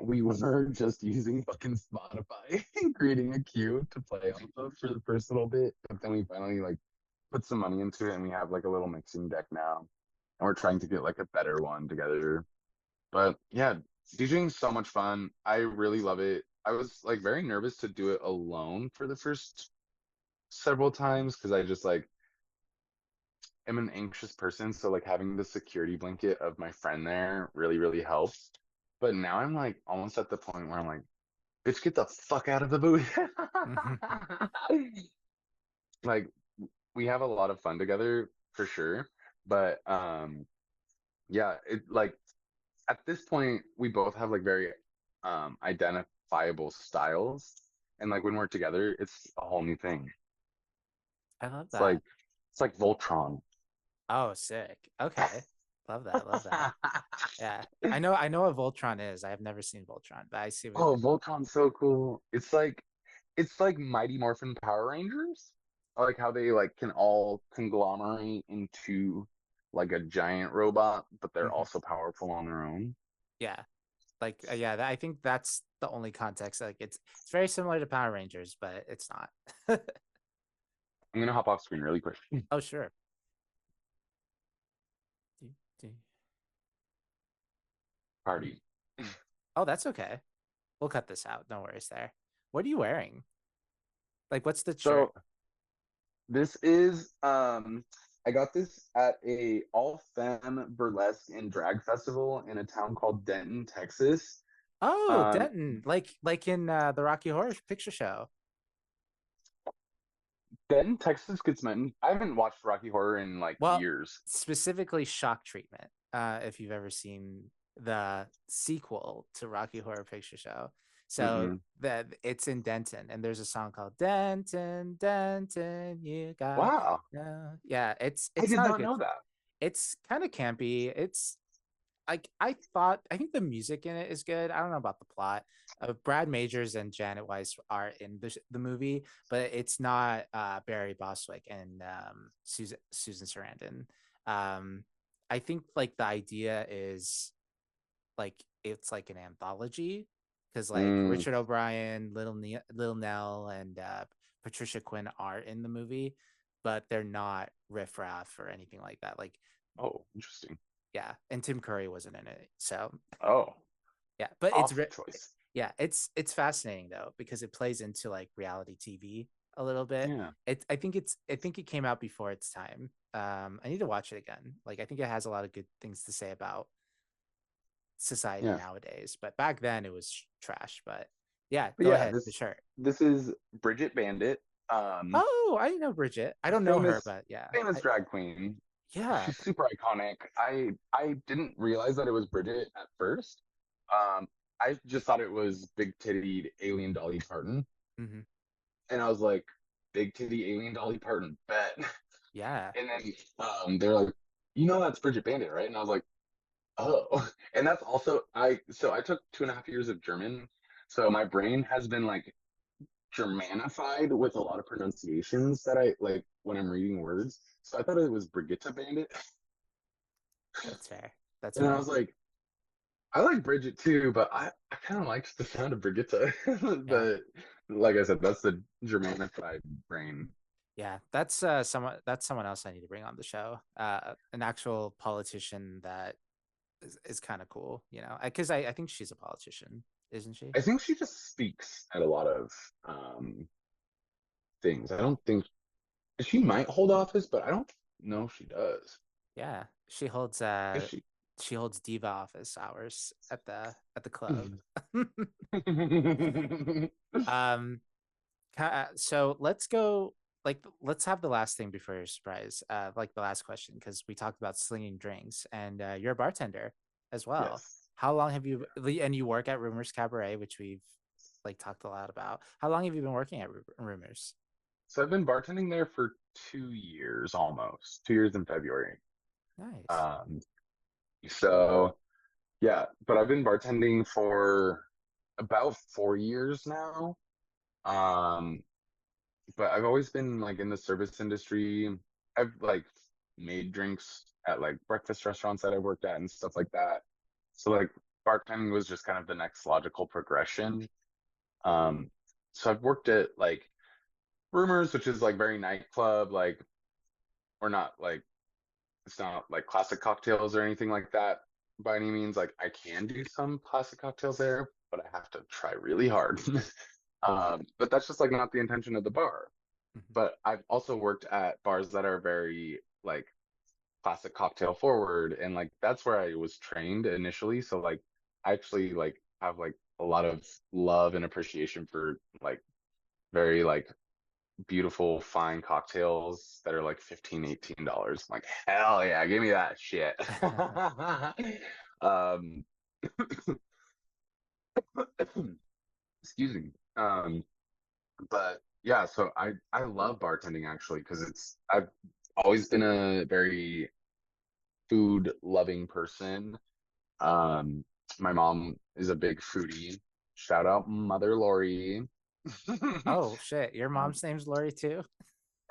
We were just using fucking Spotify and creating a queue to play off of for the first little bit, but then we finally like put some money into it, and we have like a little mixing deck now, and we're trying to get like a better one together. But yeah, DJing is so much fun. I really love it. I was like very nervous to do it alone for the first several times because I just like am an anxious person, so like having the security blanket of my friend there really, really helps. But now I'm like almost at the point where I'm like, bitch, get the fuck out of the booth. Like we have a lot of fun together for sure. But yeah, it like at this point we both have like very identifiable styles. And like when we're together, it's a whole new thing. I love It's like that. it's like Voltron. Oh, sick. Okay. Love that. Love that. Yeah. I know what Voltron is. I have never seen Voltron, but I see what Oh, Voltron's so cool. It's like Mighty Morphin Power Rangers. I like how they like can all conglomerate into like a giant robot, but they're Mhm. also powerful on their own. Yeah. Like yeah, I think that's the only context. Like it's very similar to Power Rangers, but it's not. I'm gonna hop off screen really quick. Oh, sure. Party. Oh, that's okay. We'll cut this out. No worries there. What are you wearing? Like what's the shirt? So this is I got this at a all femme burlesque and drag festival in a town called Denton, Texas. Oh, Um Denton, like in the Rocky Horror Picture Show. Denton, Texas gets mentioned. I haven't watched Rocky Horror in like Well, years. specifically Shock Treatment. If you've ever seen the sequel to Rocky Horror Picture Show. So Mm-mm. that it's in Denton, and there's a song called Denton, Denton, you got Wow. no. Yeah, I it's did not a not good. know that. It's kind of campy. It's like I think the music in it is good. I don't know about the plot. Brad Majors and Janet Weiss are in the movie, but it's not Barry Bostwick and Susan Sarandon. Um, I think like the idea is like it's like an anthology because like Mm. Richard O'Brien, Little Nell, and Patricia Quinn are in the movie, but they're not riff raff or anything like that. Like Oh, interesting. yeah, and Tim Curry wasn't in it, so Oh, yeah, but off choice. yeah, it's fascinating though because it plays into like reality TV a little bit. Yeah. I think it came out before its time. I need to watch it again. Like I think it has a lot of good things to say about society Yeah. nowadays, but back then it was trash. But yeah, But go yeah, ahead, the shirt. this is Bridget Bandit. Um, Oh, I know Bridget. I don't know her, famous but yeah, famous drag queen. yeah. She's super iconic. I didn't realize that it was Bridget at first. Um, I just thought it was big titty alien Dolly Parton. Hmm. And I was like, big titty alien Dolly Parton, bet. Yeah. And then they're like, you know that's Bridget Bandit, right? And I was like, oh, and that's also I took 2.5 years of German, so my brain has been like Germanified with a lot of pronunciations that I like when I'm reading words. So I thought it was Brigitte Bandit, That's fair. That's and I fair. was like, I like Bridget too, but I kind of liked the sound of Brigitte. Yeah. But like I said, that's the Germanified brain. Yeah, that's someone else I need to bring on the show. An actual politician that is kind of cool, you know, because I think she's a politician, isn't she? I think she just speaks at a lot of um, things. I don't think she might hold office, but I don't know if she does. Yeah, Is she? she holds diva office hours at the club. um, so let's go. Like, let's have the last thing before your surprise. Like the last question, because we talked about slinging drinks, and you're a bartender as well. Yes. How long have you? And you work at Rumors Cabaret, which we've like talked a lot about. How long have you been working at Rumors? So I've been bartending there for 2 years almost, 2 years in February. Nice. Um, so yeah, but I've been bartending for about 4 years now. Um, but I've always been like in the service industry. I've like made drinks at like breakfast restaurants that I worked at and stuff like that. So like bartending was just kind of the next logical progression. Um, so I've worked at like Rumors, which is like very nightclub, like we're not like it's not like classic cocktails or anything like that by any means. Like I can do some classic cocktails there, but I have to try really hard. But that's just like not the intention of the bar. Mhm. But I've also worked at bars that are very like classic cocktail forward, and like that's where I was trained initially. So like I actually like have like a lot of love and appreciation for like very like beautiful fine cocktails that are like 15, $18. I'm like, hell yeah, give me that shit. um excuse me. But yeah, so I love bartending actually because I've always been a very food loving person. Um my mom is a big foodie. Shout out Mother Lori. Oh shit, your um, mom's name's Lori too?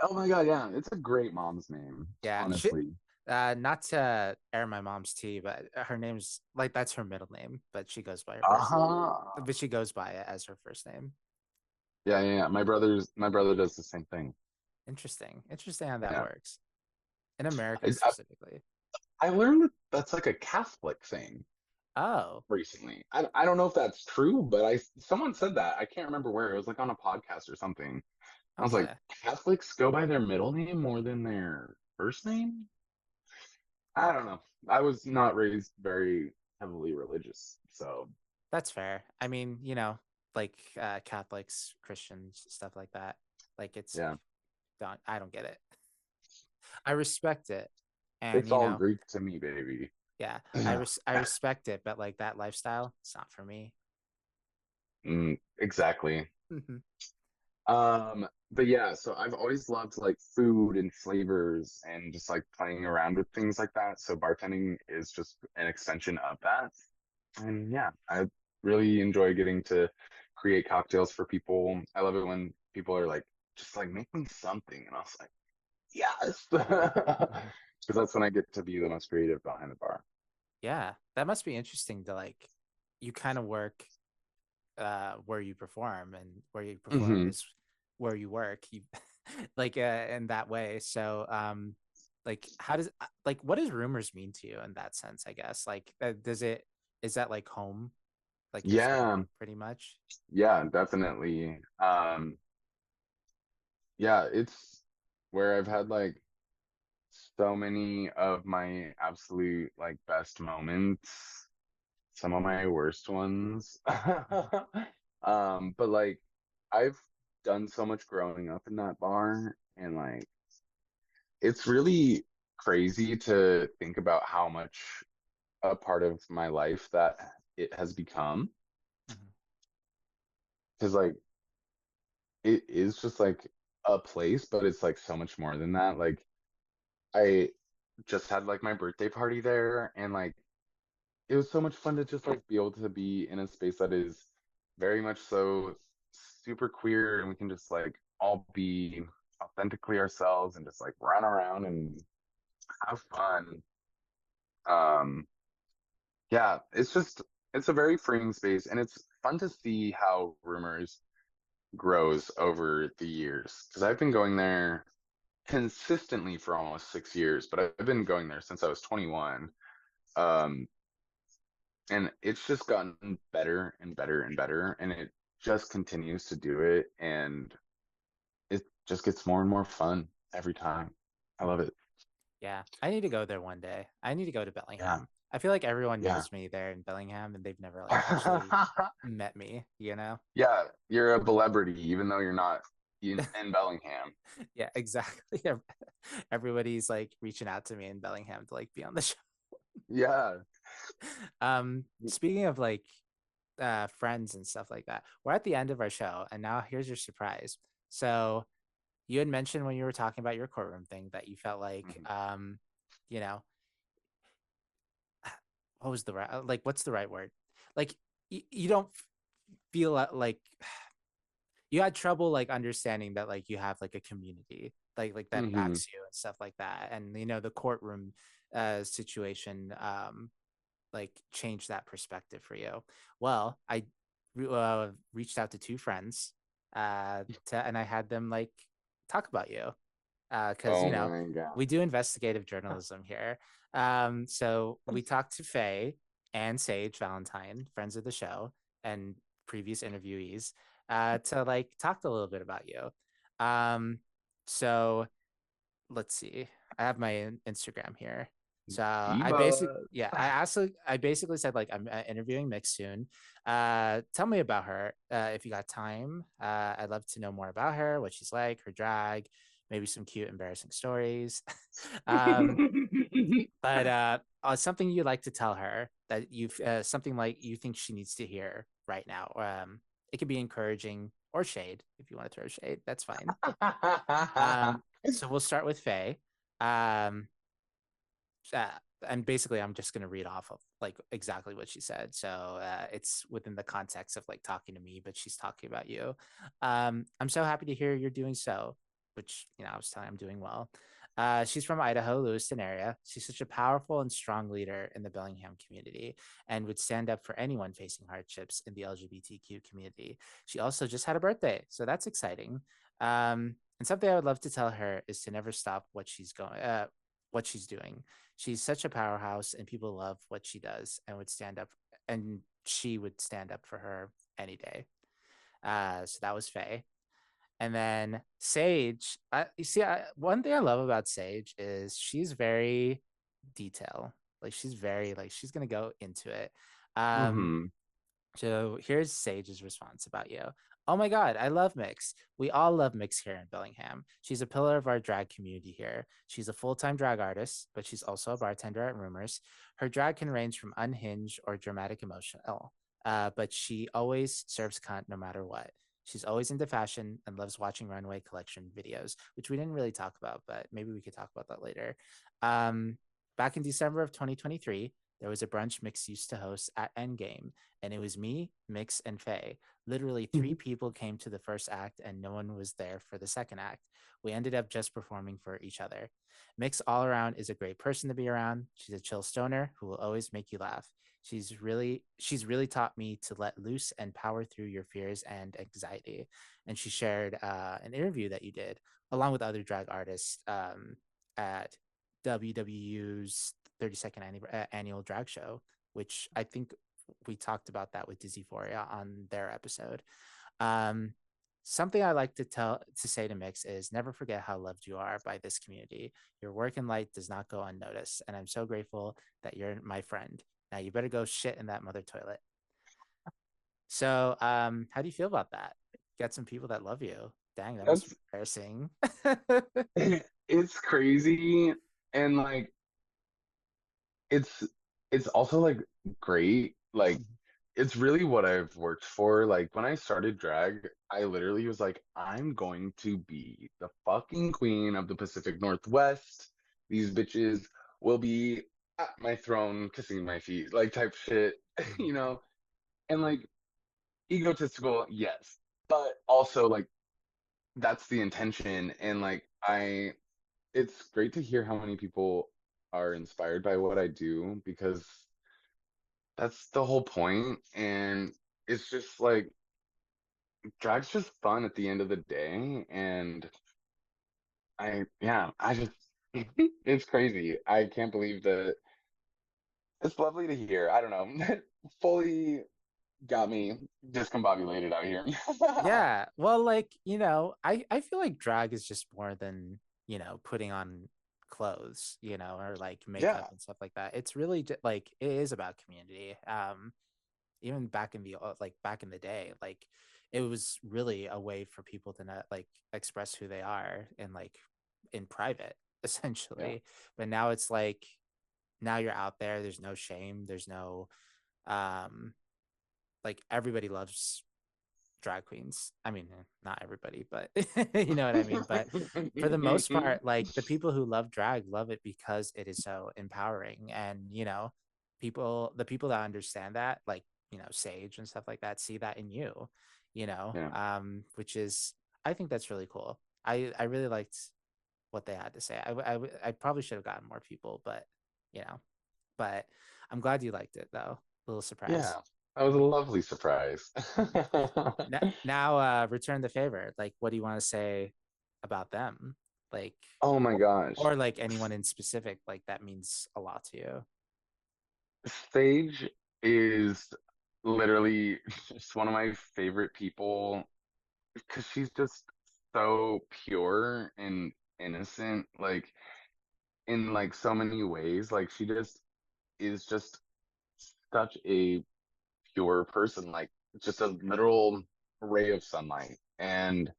oh my god, yeah, it's a great mom's name, Yeah, honestly. not to air my mom's tea, but her name's like that's her middle name, but she goes by her first, Uh-huh. but she goes by it as her first name. Yeah, yeah, yeah. My brother does the same thing. Interesting. Interesting how that Yeah. works in America I, I, specifically. I learned that that's like a Catholic thing Oh, recently. I don't know if that's true, but I someone said that. I can't remember where. It was like on a podcast or something. I was like, okay. Catholics go by their middle name more than their first name? I don't know. I was not raised very heavily religious, so That's fair. I mean, like Catholics, Christians, stuff like that. Like it's yeah. don't I don't get it. I respect it. And It's all Greek to me, baby. yeah, I respect it, but like that lifestyle, it's not for me. Exactly. Mhm. But yeah, so I've always loved like food and flavors and just like playing around with things like that. So bartending is just an extension of that. And yeah, I really enjoy getting to create cocktails for people. I love it when people are like, just like make me something. And I was like, yes. Because that's when I get to be the most creative behind the bar. Yeah, that must be interesting to like you kind of work where you perform, and where you perform Hmm. is where you work. You like in that way. So like how does like what does rumors mean to you in that sense, I guess? Like does it is that like home? Like it's home Yeah, pretty much? yeah, definitely. Yeah, it's where I've had like so many of my absolute like best moments, some of my worst ones. Mhm. But like I've done so much growing up in that bar and like it's really crazy to think about how much a part of my life that it has become. Mhm. Because like it is just like a place, but it's like so much more than that. Like I just had like my birthday party there and like it was so much fun to just like be able to be in a space that is very much so super queer and we can just like all be authentically ourselves and just like run around and have fun. Um Yeah, it's a very freeing space, and it's fun to see how rumors grows over the years. Because I've been going there consistently for almost 6 years, but I've been going there since I was 21. Um, and it's just gotten better and better and better, and it just continues to do it, and it just gets more and more fun every time. I love it. Yeah, I need to go there one day. I need to go to Yeah, Bellingham. I feel like everyone yeah. knows me there in Bellingham, and they've never like actually met me, you know? Yeah, you're a celebrity, even though you're not in Bellingham. Yeah, exactly. Everybody's like reaching out to me in Bellingham to like be on the show. Yeah. Speaking of like friends and stuff like that, we're at the end of our show, and now here's your surprise. So you had mentioned when you were talking about your courtroom thing that you felt like Mhm. you know, what was the right like what's the right word? Like you don't feel like you had trouble like understanding that like you have like a community like that Mhm. backs you and stuff like that, and you know the courtroom situation like changed that perspective for you. Well, I reached out to two friends and I had them like talk about you because Oh you know my God. we do investigative journalism here. So we talked to Faye and Sage Valentine, friends of the show and previous interviewees, to like talk a little bit about you. Um, so let's see. I have my Instagram here. So Diva. I basically said like I'm interviewing Mix soon. Tell me about her if you got time. I'd love to know more about her, what she's like, her drag, maybe some cute embarrassing stories. um, but something you'd like to tell her that you've something like you think she needs to hear right now. It could be encouraging or shade if you want to throw shade. That's fine. So we'll start with Faye. Um, uh, and basically, I'm just going to read off of like exactly what she said. So it's within the context of like talking to me, but she's talking about you. I'm so happy to hear you're doing so, which, you know, I was telling I'm doing well. She's from Idaho, Lewiston area. She's such a powerful and strong leader in the Bellingham community and would stand up for anyone facing hardships in the LGBTQ community. She also just had a birthday, so that's exciting. And something I would love to tell her is to never stop what she's doing. She's such a powerhouse, and people love what she does and would stand up, and she would stand up for her any day. So that was Faye. And then Sage, one thing I love about Sage is she's very detail. Like she's very like she's gonna go into it. Um, Mhm. so here's Sage's response about you. Oh my God, I love Mix. We all love Mix here in Bellingham. She's a pillar of our drag community here. She's a full time drag artist, but she's also a bartender at Rumors. Her drag can range from unhinged or dramatic emotional, but she always serves cunt no matter what. She's always into fashion and loves watching runway collection videos, which we didn't really talk about, but maybe we could talk about that later. Um, Back in December of 2023, there was a brunch Mix used to host at Endgame, and it was me, Mix, and Faye. Literally, three people came to the first act, and no one was there for the second act. We ended up just performing for each other. Mix all around is a great person to be around. She's a chill stoner who will always make you laugh. She's really taught me to let loose and power through your fears and anxiety. And she shared an interview that you did along with other drag artists at WWU's 32nd annual drag show, which I think we talked about that with Dizzyphoria on their episode. Um, Something I like to say to Mix is never forget how loved you are by this community. Your work and light does not go unnoticed, and I'm so grateful that you're my friend. Now you better go shit in that mother toilet. So, how do you feel about that? Get some people that love you. Dang, that must be That's embarrassing. it's crazy, and like it's it's also like great. Like it's really what I've worked for. Like when I started drag, I literally was like, I'm going to be the fucking queen of the Pacific Northwest. These bitches will be at my throne kissing my feet, like type shit, you know? And like egotistical, yes. But also like that's the intention. And like it's great to hear how many people are inspired by what I do because that's the whole point. And it's just like drag's just fun at the end of the day. And I just it's crazy. I can't believe that it's lovely to hear. I don't know. Fully got me discombobulated out here. Yeah. Well, like, I feel like drag is just more than, putting on clothes, or like makeup Yeah, and stuff like that. It's really like it is about community. Even back in the day, like it was really a way for people to not like express who they are and like in private, yeah, essentially. But now it's like now you're out there, there's no shame, there's no um like everybody loves drag queens. I mean, not everybody, but you know what I mean. But for the most part, like the people who love drag love it because it is so empowering. And, the people that understand that, like, Sage and stuff like that, see that in you, yeah, which is, I think that's really cool. I really liked what they had to say. I probably should have gotten more people, you know, but I'm glad you liked it though. A little surprise. yeah. That was a lovely surprise. Now, return the favor. Like, what do you want to say about them? Like, Oh my gosh. or like anyone in specific, like that means a lot to you. Sage is literally just one of my favorite people because she's just so pure and innocent, like in like so many ways. Like she just is just such a pure person, like just a literal ray of sunlight. And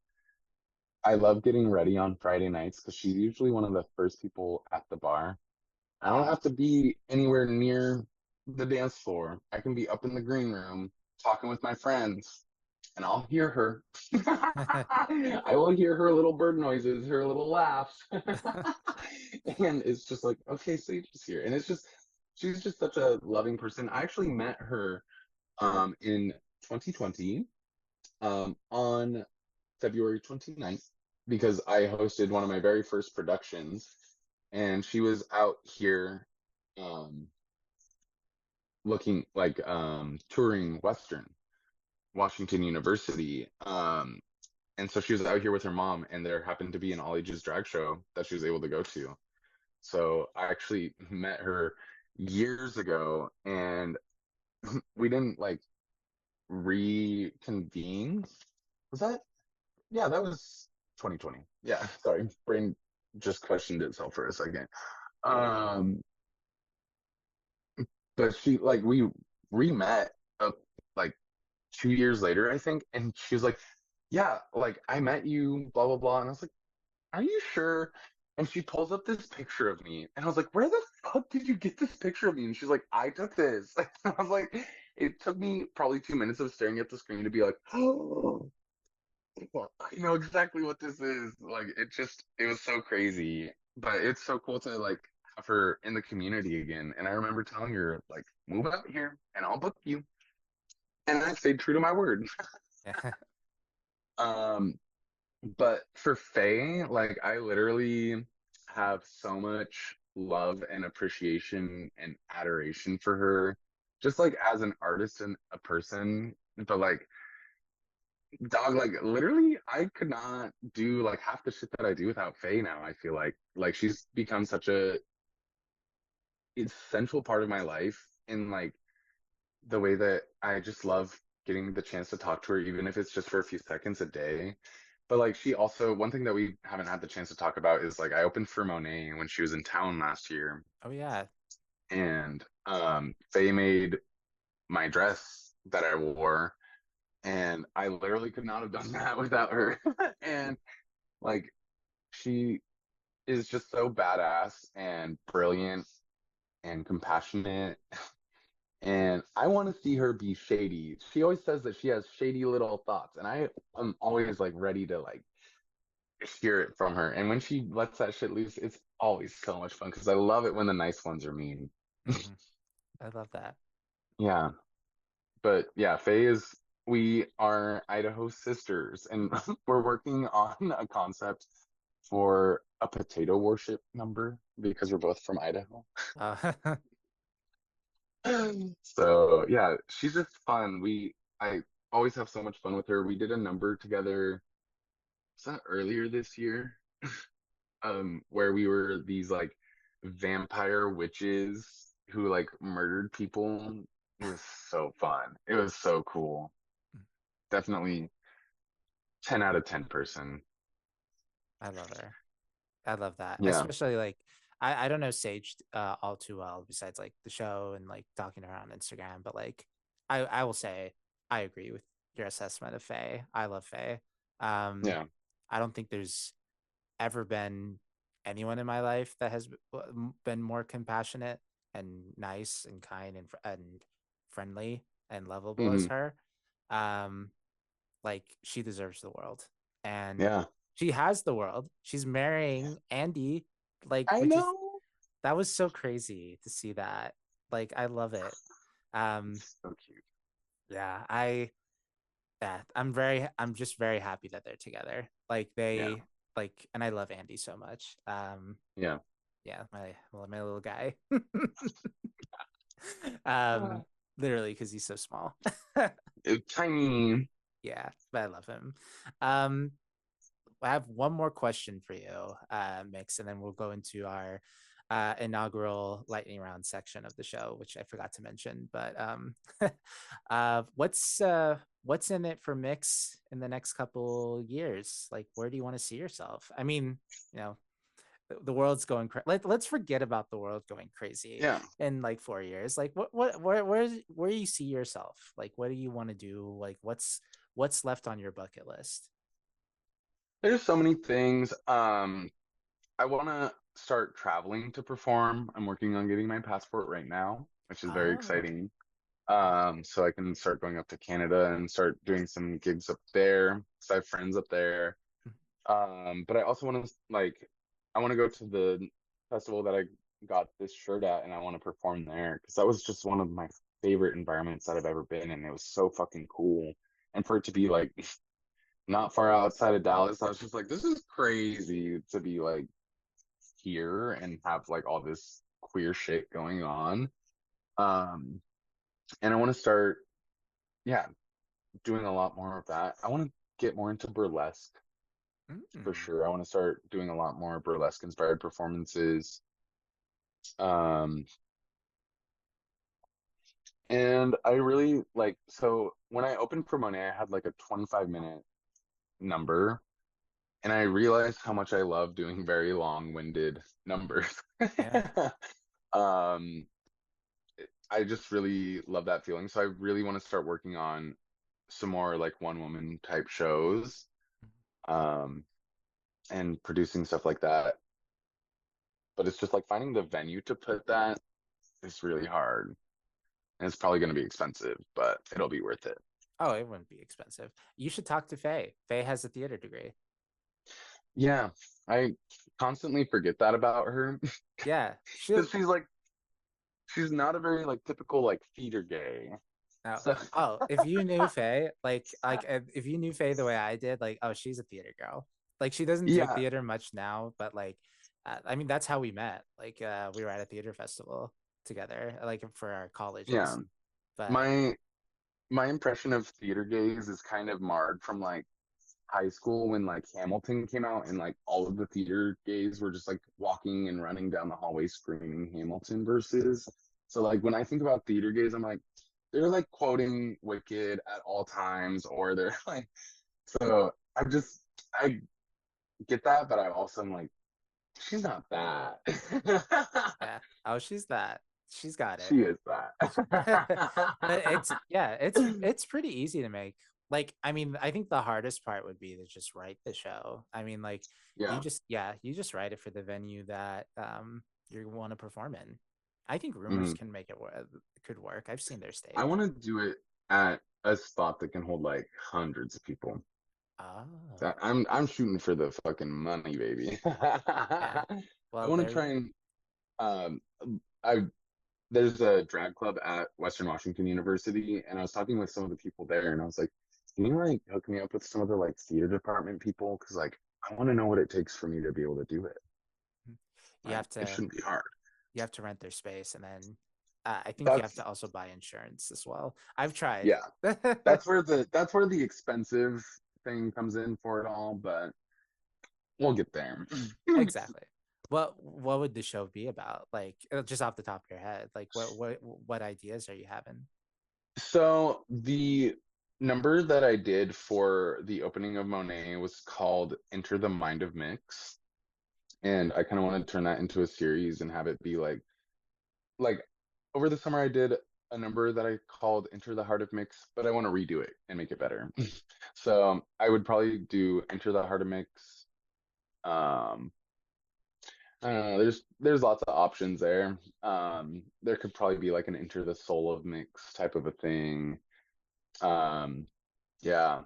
I love getting ready on Friday nights because she's usually one of the first people at the bar. I don't have to be anywhere near the dance floor. I can be up in the green room talking with my friends, and I'll hear her. I will hear her little bird noises, her little laughs. And it's just like, okay, Sage is here. And it's just, she's just such a loving person. I actually met her in 2020 on February 29th because I hosted one of my very first productions, and she was out here um, looking like touring Western Washington University. And so she was out here with her mom, and there happened to be an all ages drag show that she was able to go to. So I actually met her years ago, and we didn't like reconvene. Was that? Yeah, that was 2020. Yeah, sorry, brain just questioned itself for a second. Um, but she like we re-met like 2 years later, I think, and she was like, "Yeah, like I met you, blah blah blah," and I was like, "Are you sure?" And she pulls up this picture of me, and I was like, "Where the fuck did you get this picture of me?" And she's like, "I took this." I was like, it took me probably 2 minutes of staring at the screen to be like, "Oh, I know exactly what this is." Like it was so crazy, but it's so cool to like have her in the community again. And I remember telling her like, "Move out here, and I'll book you." And I stayed true to my word. Yeah. Um, but for Faye, like I literally have so much love and appreciation and adoration for her, just like as an artist and a person. But like, dog, like literally, I could not do like half the shit that I do without Faye now. I feel like she's become such a essential part of my life in like the way that I just love getting the chance to talk to her, even if it's just for a few seconds a day. But like she also, one thing that we haven't had the chance to talk about is like I opened for Monet when she was in town last year, Oh yeah. and Faye made my dress that I wore, and I literally could not have done that without her. And like she is just so badass and brilliant and compassionate, and I want to see her be shady. She always says that she has shady little thoughts, and I am always like ready to like hear it from her. And when she lets that shit loose, it's always so much fun because I love it when the nice ones are mean. Hmm. I love that. Yeah, but yeah, Faye is. We are Idaho sisters, and we're working on a concept for a potato worship number because we're both from Idaho. Uh, So yeah, she's just fun. I always have so much fun with her. We did a number together, was that earlier this year? Where we were these like vampire witches who like murdered people. It was so fun. It was so cool. Definitely 10 out of 10 person. I love her. I love that. Yeah. Especially like I don't know Sage all too well besides like the show and like talking to her on Instagram, but like I will say I agree with your assessment of Faye. I love Faye. Um Yeah. I don't think there's ever been anyone in my life that has been more compassionate and nice and kind and friendly and lovable as Hmm. her. Um like she deserves the world. And Yeah. she has the world. She's marrying Andy, like I which is know. that was so crazy to see that. Like I love it. Um It's so cute. yeah, I'm just very happy that they're together. Like Yeah. they like and I love Andy so much. Yeah. Yeah, my little guy. um literally because he's so small. Tiny. Yeah, but I love him. Um I have one more question for you, Mix, and then we'll go into our inaugural lightning round section of the show, which I forgot to mention. But what's in it for Mix in the next couple years? Like, where do you want to see yourself? I mean, you know, the world's going crazy. Let's forget about the world going crazy Yeah. in like 4 years. Like, where do you see yourself? Like, what do you want to do? Like, what's left on your bucket list? There's so many things. I want to start traveling to perform. I'm working on getting my passport right now, which is very Oh. exciting. So I can start going up to Canada and start doing some gigs up there. Because I have friends up there. But I also want to like, I want to go to the festival that I got this shirt at, and I want to perform there because that was just one of my favorite environments that I've ever been in. It was so fucking cool, and for it to be like not far outside of Dallas, I was just like, this is crazy to be like here and have like all this queer shit going on. Um, and I want to start, yeah, doing a lot more of that. I want to get more into burlesque for Mm. sure. I want to start doing a lot more burlesque inspired performances. Um, and I really like, so when I opened for Monet, I had like a 25-minute number, and I realized how much I love doing very long-winded numbers. Yeah. um, I just really love that feeling. So I really want to start working on some more like one woman type shows, um, and producing stuff like that. But it's just like finding the venue to put that is really hard. And it's probably going to be expensive, but it'll be worth it. Oh, it wouldn't be expensive. You should talk to Faye. Faye has a theater degree. Yeah, I constantly forget that about her Yeah, because she's not a very like typical like theater gay. no. So Oh, if you knew Faye, if you knew Faye the way I did, like, oh, she's a theater girl. Like, she doesn't do yeah, theater much now, but like, I mean, that's how we met. Like, we were at a theater festival together, like for our yeah. colleges. But My impression of theater gays is kind of marred from like high school when like Hamilton came out and like all of the theater gays were just like walking and running down the hallway screaming Hamilton verses. So like when I think about theater gays, I'm like they're like quoting Wicked at all times, or they're like so I get that, but I also am like she's not that. yeah, oh, she's that. She's got it. She is that. But it's pretty easy to make. Like, I mean, I think the hardest part would be to just write the show. I mean, like Yeah. you just write it for the venue that you want to perform in. I think Rumors Mhm. can make it could work. I've seen their I stage. want to do it at a spot that can hold like hundreds of people. Oh, I'm shooting for the fucking money, baby. yeah. I Well, want to there. try and um I there's a drag club at Western Washington University, and I was talking with some of the people there, and I was like, can you like hook me up with some of the like theater department people? Because like I want to know what it takes for me to be able to do it. You Like have it to shouldn't be hard. rent their space and then I think you have to That's also buy insurance as well. I've tried. yeah. That's where the expensive thing comes in for it all, but we'll get there. Exactly. What would the show be about? Like just off the top of your head, like what ideas are you having? So the number that I did for the opening of Monet was called Enter the Mind of Mix. And I kind of want to turn that into a series and have it be like over the summer I did a number that I called Enter the Heart of Mix, but I want to redo it and make it better. So I would probably do Enter the Heart of Mix. Um, I don't know. There's lots of options there. There could probably be like an Enter the Soul of Mix type of a thing. Um, yeah,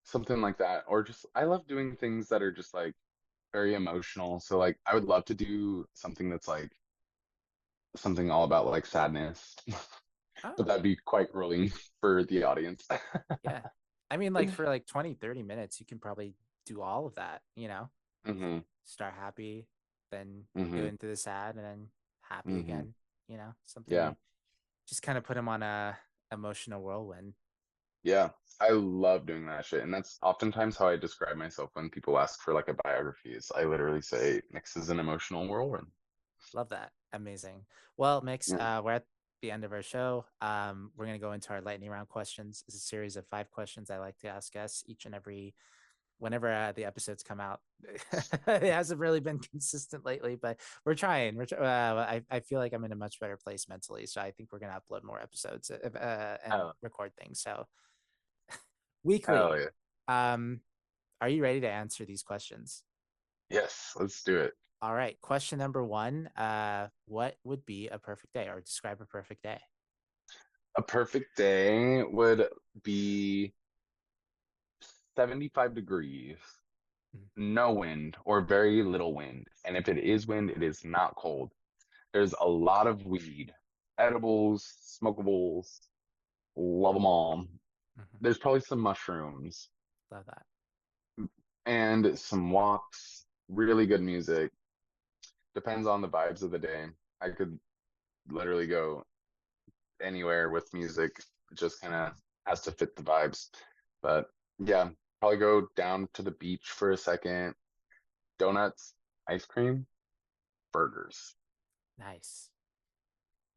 something like that. Or just I love doing things that are just like very emotional. So like I would love to do something that's like something all about like sadness, but Oh, that'd be quite grueling for the audience. yeah. I mean, like for like 20, 30 minutes, you can probably do all of that, you know? hmm Start happy, then go hmm into the sad, and then happy hmm again, you know? Yeah. Something just kind of put him on a emotional whirlwind. Yeah. I love doing that shit. And that's oftentimes how I describe myself when people ask for like a biography is I literally say Mix is an emotional whirlwind. Love that. Amazing. Well, Mix, Yeah. we're at the end of our show. We're going to go into our lightning round questions. It's a series of 5 questions I like to ask guests each and every whenever the episodes come out. It hasn't really been consistent lately, but we're trying. I feel like I'm in a much better place mentally, so I think we're gonna upload more episodes and Oh, record things. So hell weekly. yeah. Um, are you ready to answer these questions? Yes, let's do it. All right. Question number one. What would be a perfect day, or describe a perfect day? A perfect day would be 75 degrees, Mhm. no wind or very little wind. And if it is wind, it is not cold. There's a lot of weed, edibles, smokables, love them all. Mhm. There's probably some mushrooms Love that. and some walks, really good music. Depends on the vibes of the day. I could literally go anywhere with music. It just kind of has to fit the vibes. But yeah, probably go down to the beach for a second. Donuts, ice cream, burgers. Nice.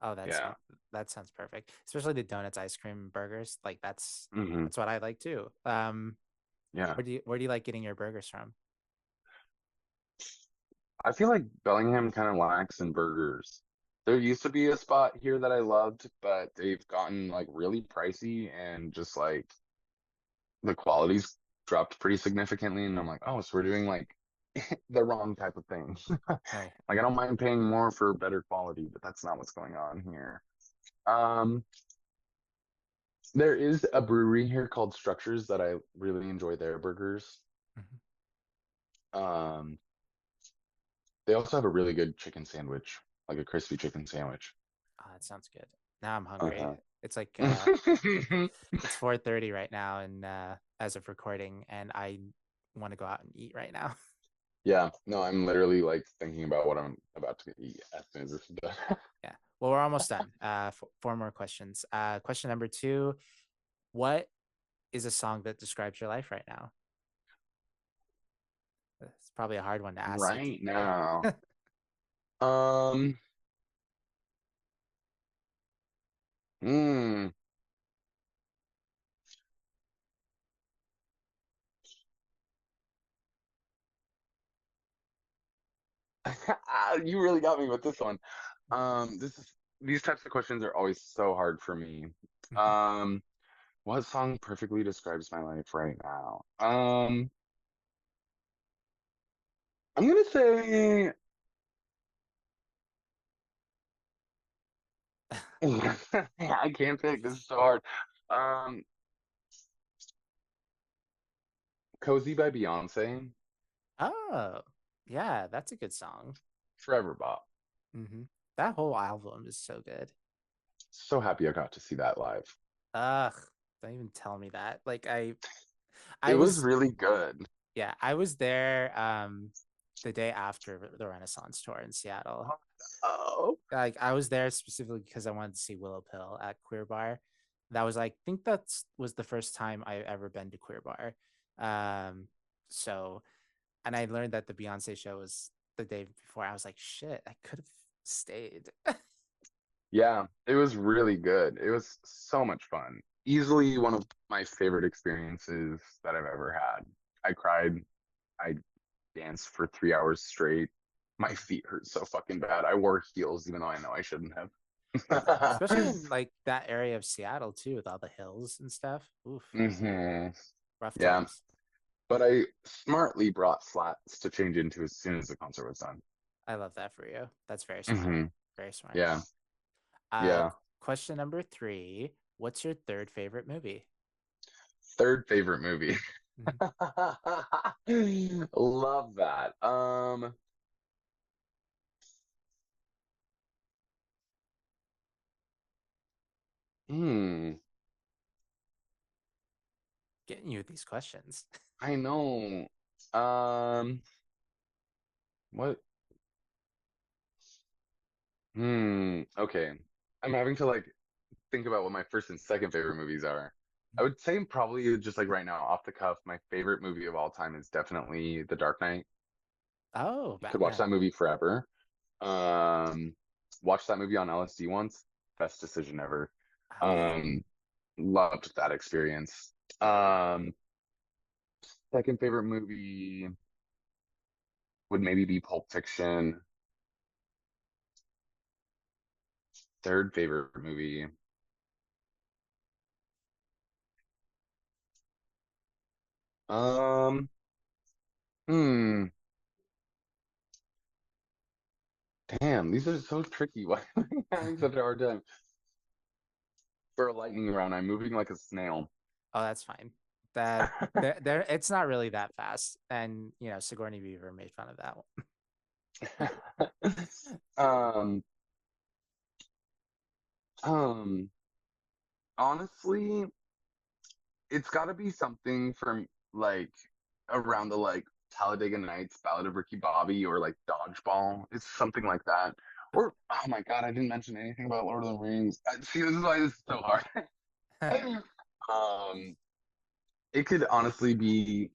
Oh, Yeah. that sounds perfect. Especially the donuts, ice cream, burgers. Like hmm that's what I like too. Yeah. Where do you like getting your burgers from? I feel like Bellingham kind of lacks in burgers. There used to be a spot here that I loved, but they've gotten like really pricey and just like the quality's dropped pretty significantly. And I'm like, oh, so we're doing like the wrong type of thing. Right. Like I don't mind paying more for better quality, but that's not what's going on here. Um, there is a brewery here called Structures that I really enjoy their burgers. Mhm. Um, they also have a really good chicken sandwich, like a crispy chicken sandwich. Oh, that sounds good. Now I'm hungry. Uh-huh. It's like it's 4:30 right now, and as of recording, and I want to go out and eat right now. Yeah, no, I'm literally like thinking about what I'm about to eat as soon as this is done. Yeah. Well, we're almost done. Four more questions. Question number two: what is a song that describes your life right now? It's probably a hard one to ask you. Right now. Um, hmm. You really got me with this one. These types of questions are always so hard for me. Mhm. Um, what song perfectly describes my life right now? I'm gonna say I can't pick. This is so hard. Um, Cozy by Beyonce, Oh, yeah, that's a good song. Forever Bop. That whole album is so good. So happy I got to see that live. Ugh, don't even tell me that. Like It I was was, really good. yeah, I was there the day after the Renaissance tour in Seattle. Oh. Like I was there specifically because I wanted to see Willow Pill at Queer Bar. That was like, I think that's was the first time I ever been to Queer Bar. Um, so and I learned that the Beyonce show was the day before. I was like, shit, I could have stayed. Yeah, it was really good. It was so much fun. Easily one of my favorite experiences that I've ever had. I cried. I danced for 3 hours straight. My feet hurt so fucking bad. I wore heels even though I know I shouldn't Especially have. in like that area of Seattle too, with all the hills and stuff. Oof, hmm rough Yeah, times. but I smartly brought flats to change into as soon as the concert was done. I love that for you. That's very smart. hmm Very smart. Yeah, Uh, yeah. question number three. What's your third favorite movie? Third favorite movie. Mhm. Love that. Hmm. Getting you with these questions. I know. Um, what? Okay. I'm having to like think about what my first and second favorite movies are. I would say probably just like right now, off the cuff, my favorite movie of all time is definitely The Dark Knight. Oh, Could watch Batman. that movie forever. Um, Watched that movie on LSD once. Best decision ever. Oh yeah. Um, Loved that experience. Um, Second favorite movie would maybe be Pulp Fiction. Third favorite movie. Um, hmm. Damn, these are so tricky. Why am I having such a hard time? For a lightning round, I'm moving like a snail. Oh, that's fine. That there it's not really that fast. And Sigourney Weaver made fun of that one. Um, um, Honestly, it's got to be something from like around the like Talladega Nights, Ballad of Ricky Bobby, or like Dodgeball. It's something like that. Or oh my God, I didn't mention anything about Lord of the Rings. See, this is why this is so hard. um, it could honestly be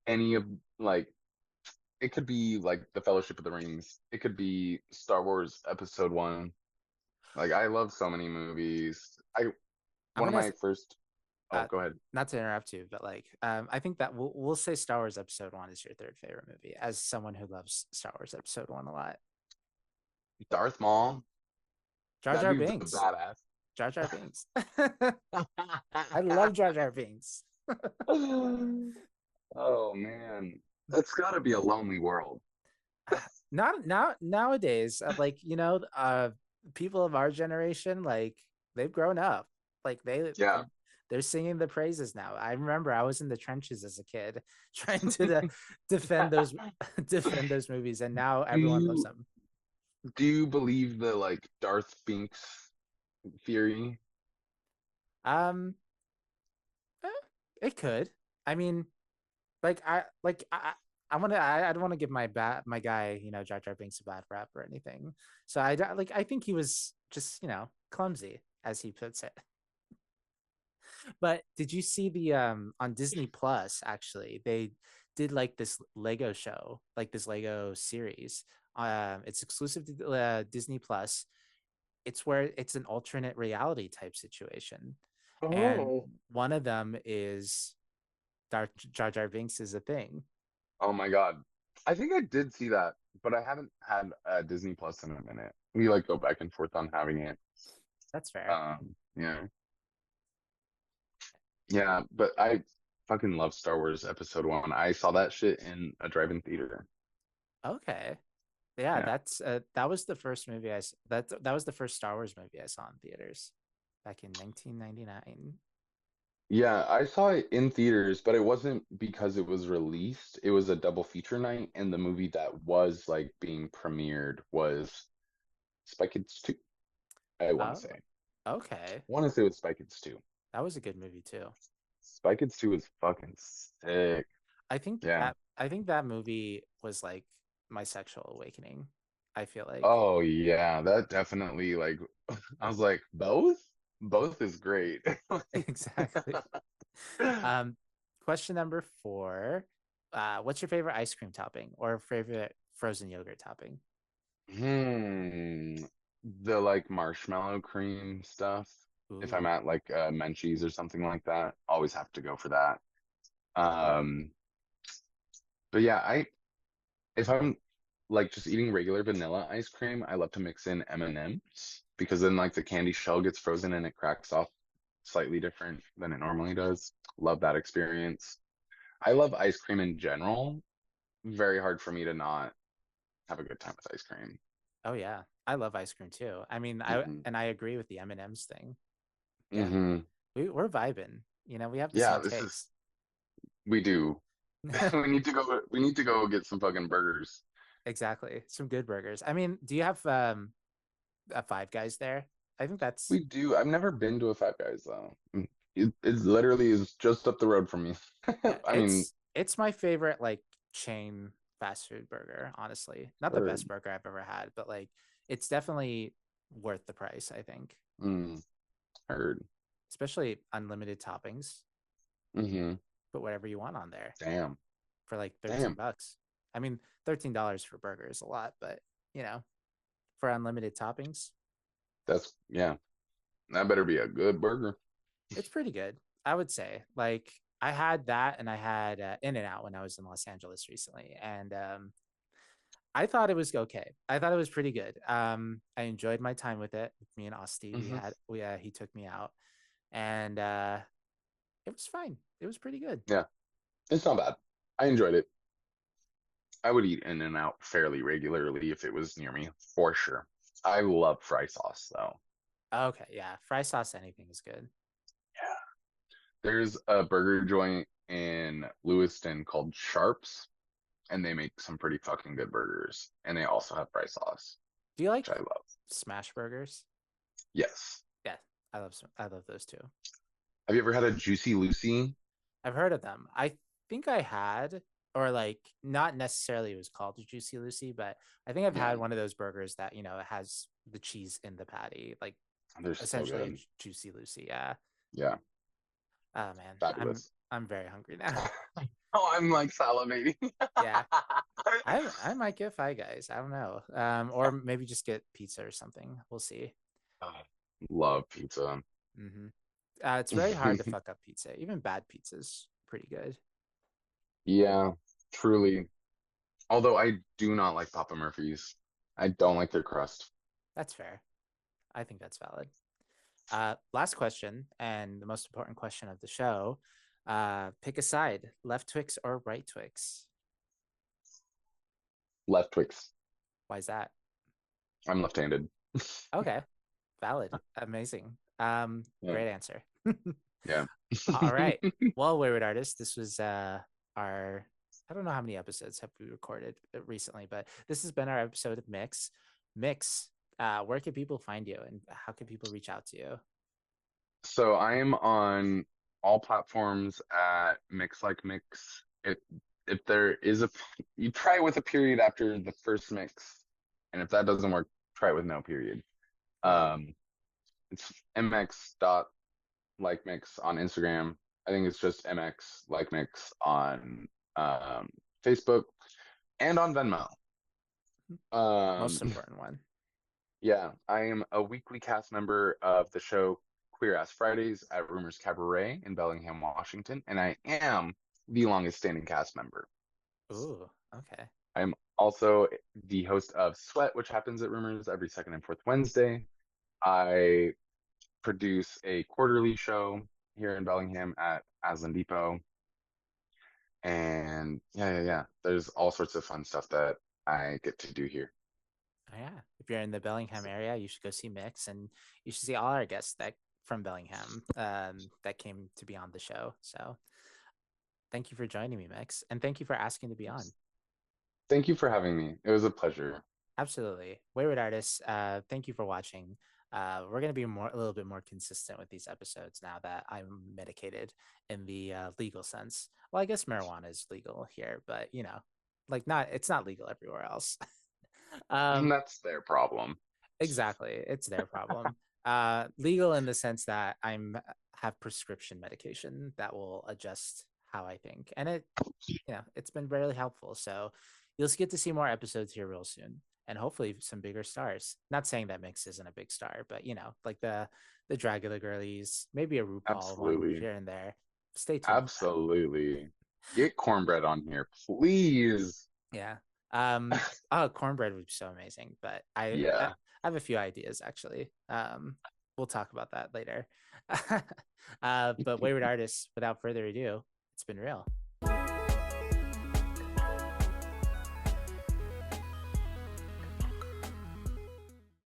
any of like it could be like the Fellowship of the Rings. It could be Star Wars Episode One. Like I love so many movies. I I'm One of gonna my first. Oh, uh, go ahead. not to interrupt you, but like I think that we'll say Star Wars Episode One is your third favorite movie, as someone who loves Star Wars Episode One a lot. Darth Maul. Jar That Jar dude's a Binks. badass. Jar Jar Binks. I love Jar Jar Binks. Oh man, that's got to be a lonely world. Not now nowadays, people of our generation, like they've grown up, like Yeah. they're singing the praises now. I remember I was in the trenches as a kid trying to defend those defend those movies, and now Do everyone loves you them. do you believe the like Darth Binks theory? um eh, it could. I mean, I don't want to give my guy, Jar Jar Binks a bad rap or anything. So I think he was just, clumsy, as he puts it. But did you see the on Disney Plus, actually they did like this Lego show, like this Lego series. It's exclusive to Disney Plus. It's where it's an alternate reality type situation. And Oh. one of them is Jar Jar Binks is a thing. Oh my God. I think I did see that, but I haven't had Disney Plus in a minute. We like go back and forth on having it. That's fair. Yeah. Yeah, but I fucking love Star Wars Episode One. I saw that shit in a drive-in theater. Okay. Yeah, Yeah. that was the first movie that was the first Star Wars movie I saw in theaters back in 1999. Yeah, I saw it in theaters, but it wasn't because it was released. It was a double feature night, and the movie that was like being premiered was Spy Kids 2, I want to Oh, say. okay. I want to say it was Spy Kids 2. That was a good movie too. Spy Kids 2 is fucking sick. I think Yeah. that movie was like my sexual awakening. I feel like. Oh yeah, that definitely like I was like, both? Both is great. Exactly. Um, question number 4. What's your favorite ice cream topping or favorite frozen yogurt topping? Hmm. The like marshmallow cream stuff. If I'm Ooh. at like Menchie's or something like that, always have to go for that. Um, but yeah, I if I'm like just eating regular vanilla ice cream, I love to mix in M&Ms because then like the candy shell gets frozen and it cracks off slightly different than it normally does. Love that experience. I love ice cream in general. Very hard for me to not have a good time with ice cream. Oh yeah. I love ice cream too. I mean, Hmm I agree with the M&Ms thing. Yeah. hmm We're vibing. We have the Yeah, same this is taste. we do. We need to go get some fucking burgers. Exactly. Some good burgers. I mean, do you have a Five Guys there? I think that's We do. I've never been to a Five Guys though. It literally is just up the road from me. yeah, I mean, it's my favorite like chain fast food burger, honestly. Not the heard. best burger I've ever had, but like it's definitely worth the price, I think. Mm, heard. Especially unlimited toppings. Hmm Put whatever you want on there Damn. for like 13 Damn. bucks. I mean, $13 for burger is a lot, but you know, for unlimited toppings, That's yeah. That better be a good burger. it's pretty good. I would say. Like I had that and I had In and Out when I was in Los Angeles recently, and I thought it was okay. I thought it was pretty good. I enjoyed my time with it. Me and Osti, Hmm he took me out, and it was fine. It was pretty good. Yeah, it's not bad. I enjoyed it. I would eat In and Out fairly regularly if it was near me, for sure. I love fry sauce though. Okay, yeah, fry sauce, anything is good. Yeah. There's a burger joint in Lewiston called Sharps, and they make some pretty fucking good burgers. And they also have fry sauce, Do you like which I love. smash burgers? Yes. Yeah, I love those too. Have you ever had a Juicy Lucy? I've heard of them. I think I had, or like not necessarily it was called a Juicy Lucy, but I think I've had Yeah, one of those burgers that it has the cheese in the patty, like they're so essentially good. Juicy Lucy. Yeah. Yeah, Oh man, I'm fabulous. I'm very hungry now. Oh, I'm like salivating. Yeah, I might get Five Guys. I don't know, or maybe just get pizza or something. We'll see. Love pizza. hmm it's very hard to fuck up pizza. Even bad pizza's pretty good. Yeah, truly. Although I do not like Papa Murphy's. I don't like their crust. That's fair. I think that's valid. Last question, and the most important question of the show. Pick a side, left Twix or right Twix. Left Twix. Why is that? I'm left-handed. Okay, valid, amazing. Yeah, Great answer. yeah. All right. Well, Wayward Artist, this was our I don't know how many episodes have we recorded recently, but this has been our episode of Mix. Mix, where can people find you and how can people reach out to you? So I am on all platforms at Mix Like Mix. If there is a you try it with a period after the first mix, and if that doesn't work, try it with no period. Ooh. Um, it's mx dot like mix on Instagram. I think it's just mx like mix on um, Facebook and on Venmo. Um, Most important one. yeah, I am a weekly cast member of the show Queer Ass Fridays at Rumors Cabaret in Bellingham, Washington, and I am the longest standing cast member. Ooh, okay. I'm also the host of Sweat, which happens at Rumors every second and fourth Wednesday. I produce a quarterly show here in Bellingham at Aslan Depot. And yeah. There's all sorts of fun stuff that I get to do here. Oh, yeah. If you're in the Bellingham area, you should go see Mix, and you should see all our guests that from Bellingham that came to be on the show. So thank you for joining me, Mix, and thank you for asking to be on. Thank you for having me. It was a pleasure. Absolutely. Wayward Artists, thank you for watching. We're going to be a little bit more consistent with these episodes now that I'm medicated in the legal sense. Well, I guess marijuana is legal here, but like not, it's not legal everywhere else. um, That's their problem. exactly, it's their problem. Legal in the sense that I'm have prescription medication that will adjust how I think, and it's been really helpful. So you'll get to see more episodes here real soon, and hopefully some bigger stars. Not saying that Mix isn't a big star, but like the Dragula girlies, maybe a RuPaul one Absolutely. here and there. Stay tuned for that. Absolutely. Get cornbread on here, please. Yeah. Oh, cornbread would be so amazing, but I Yeah. have a few ideas actually. We'll talk about that later. But Wayward Artists, without further ado, it's been real.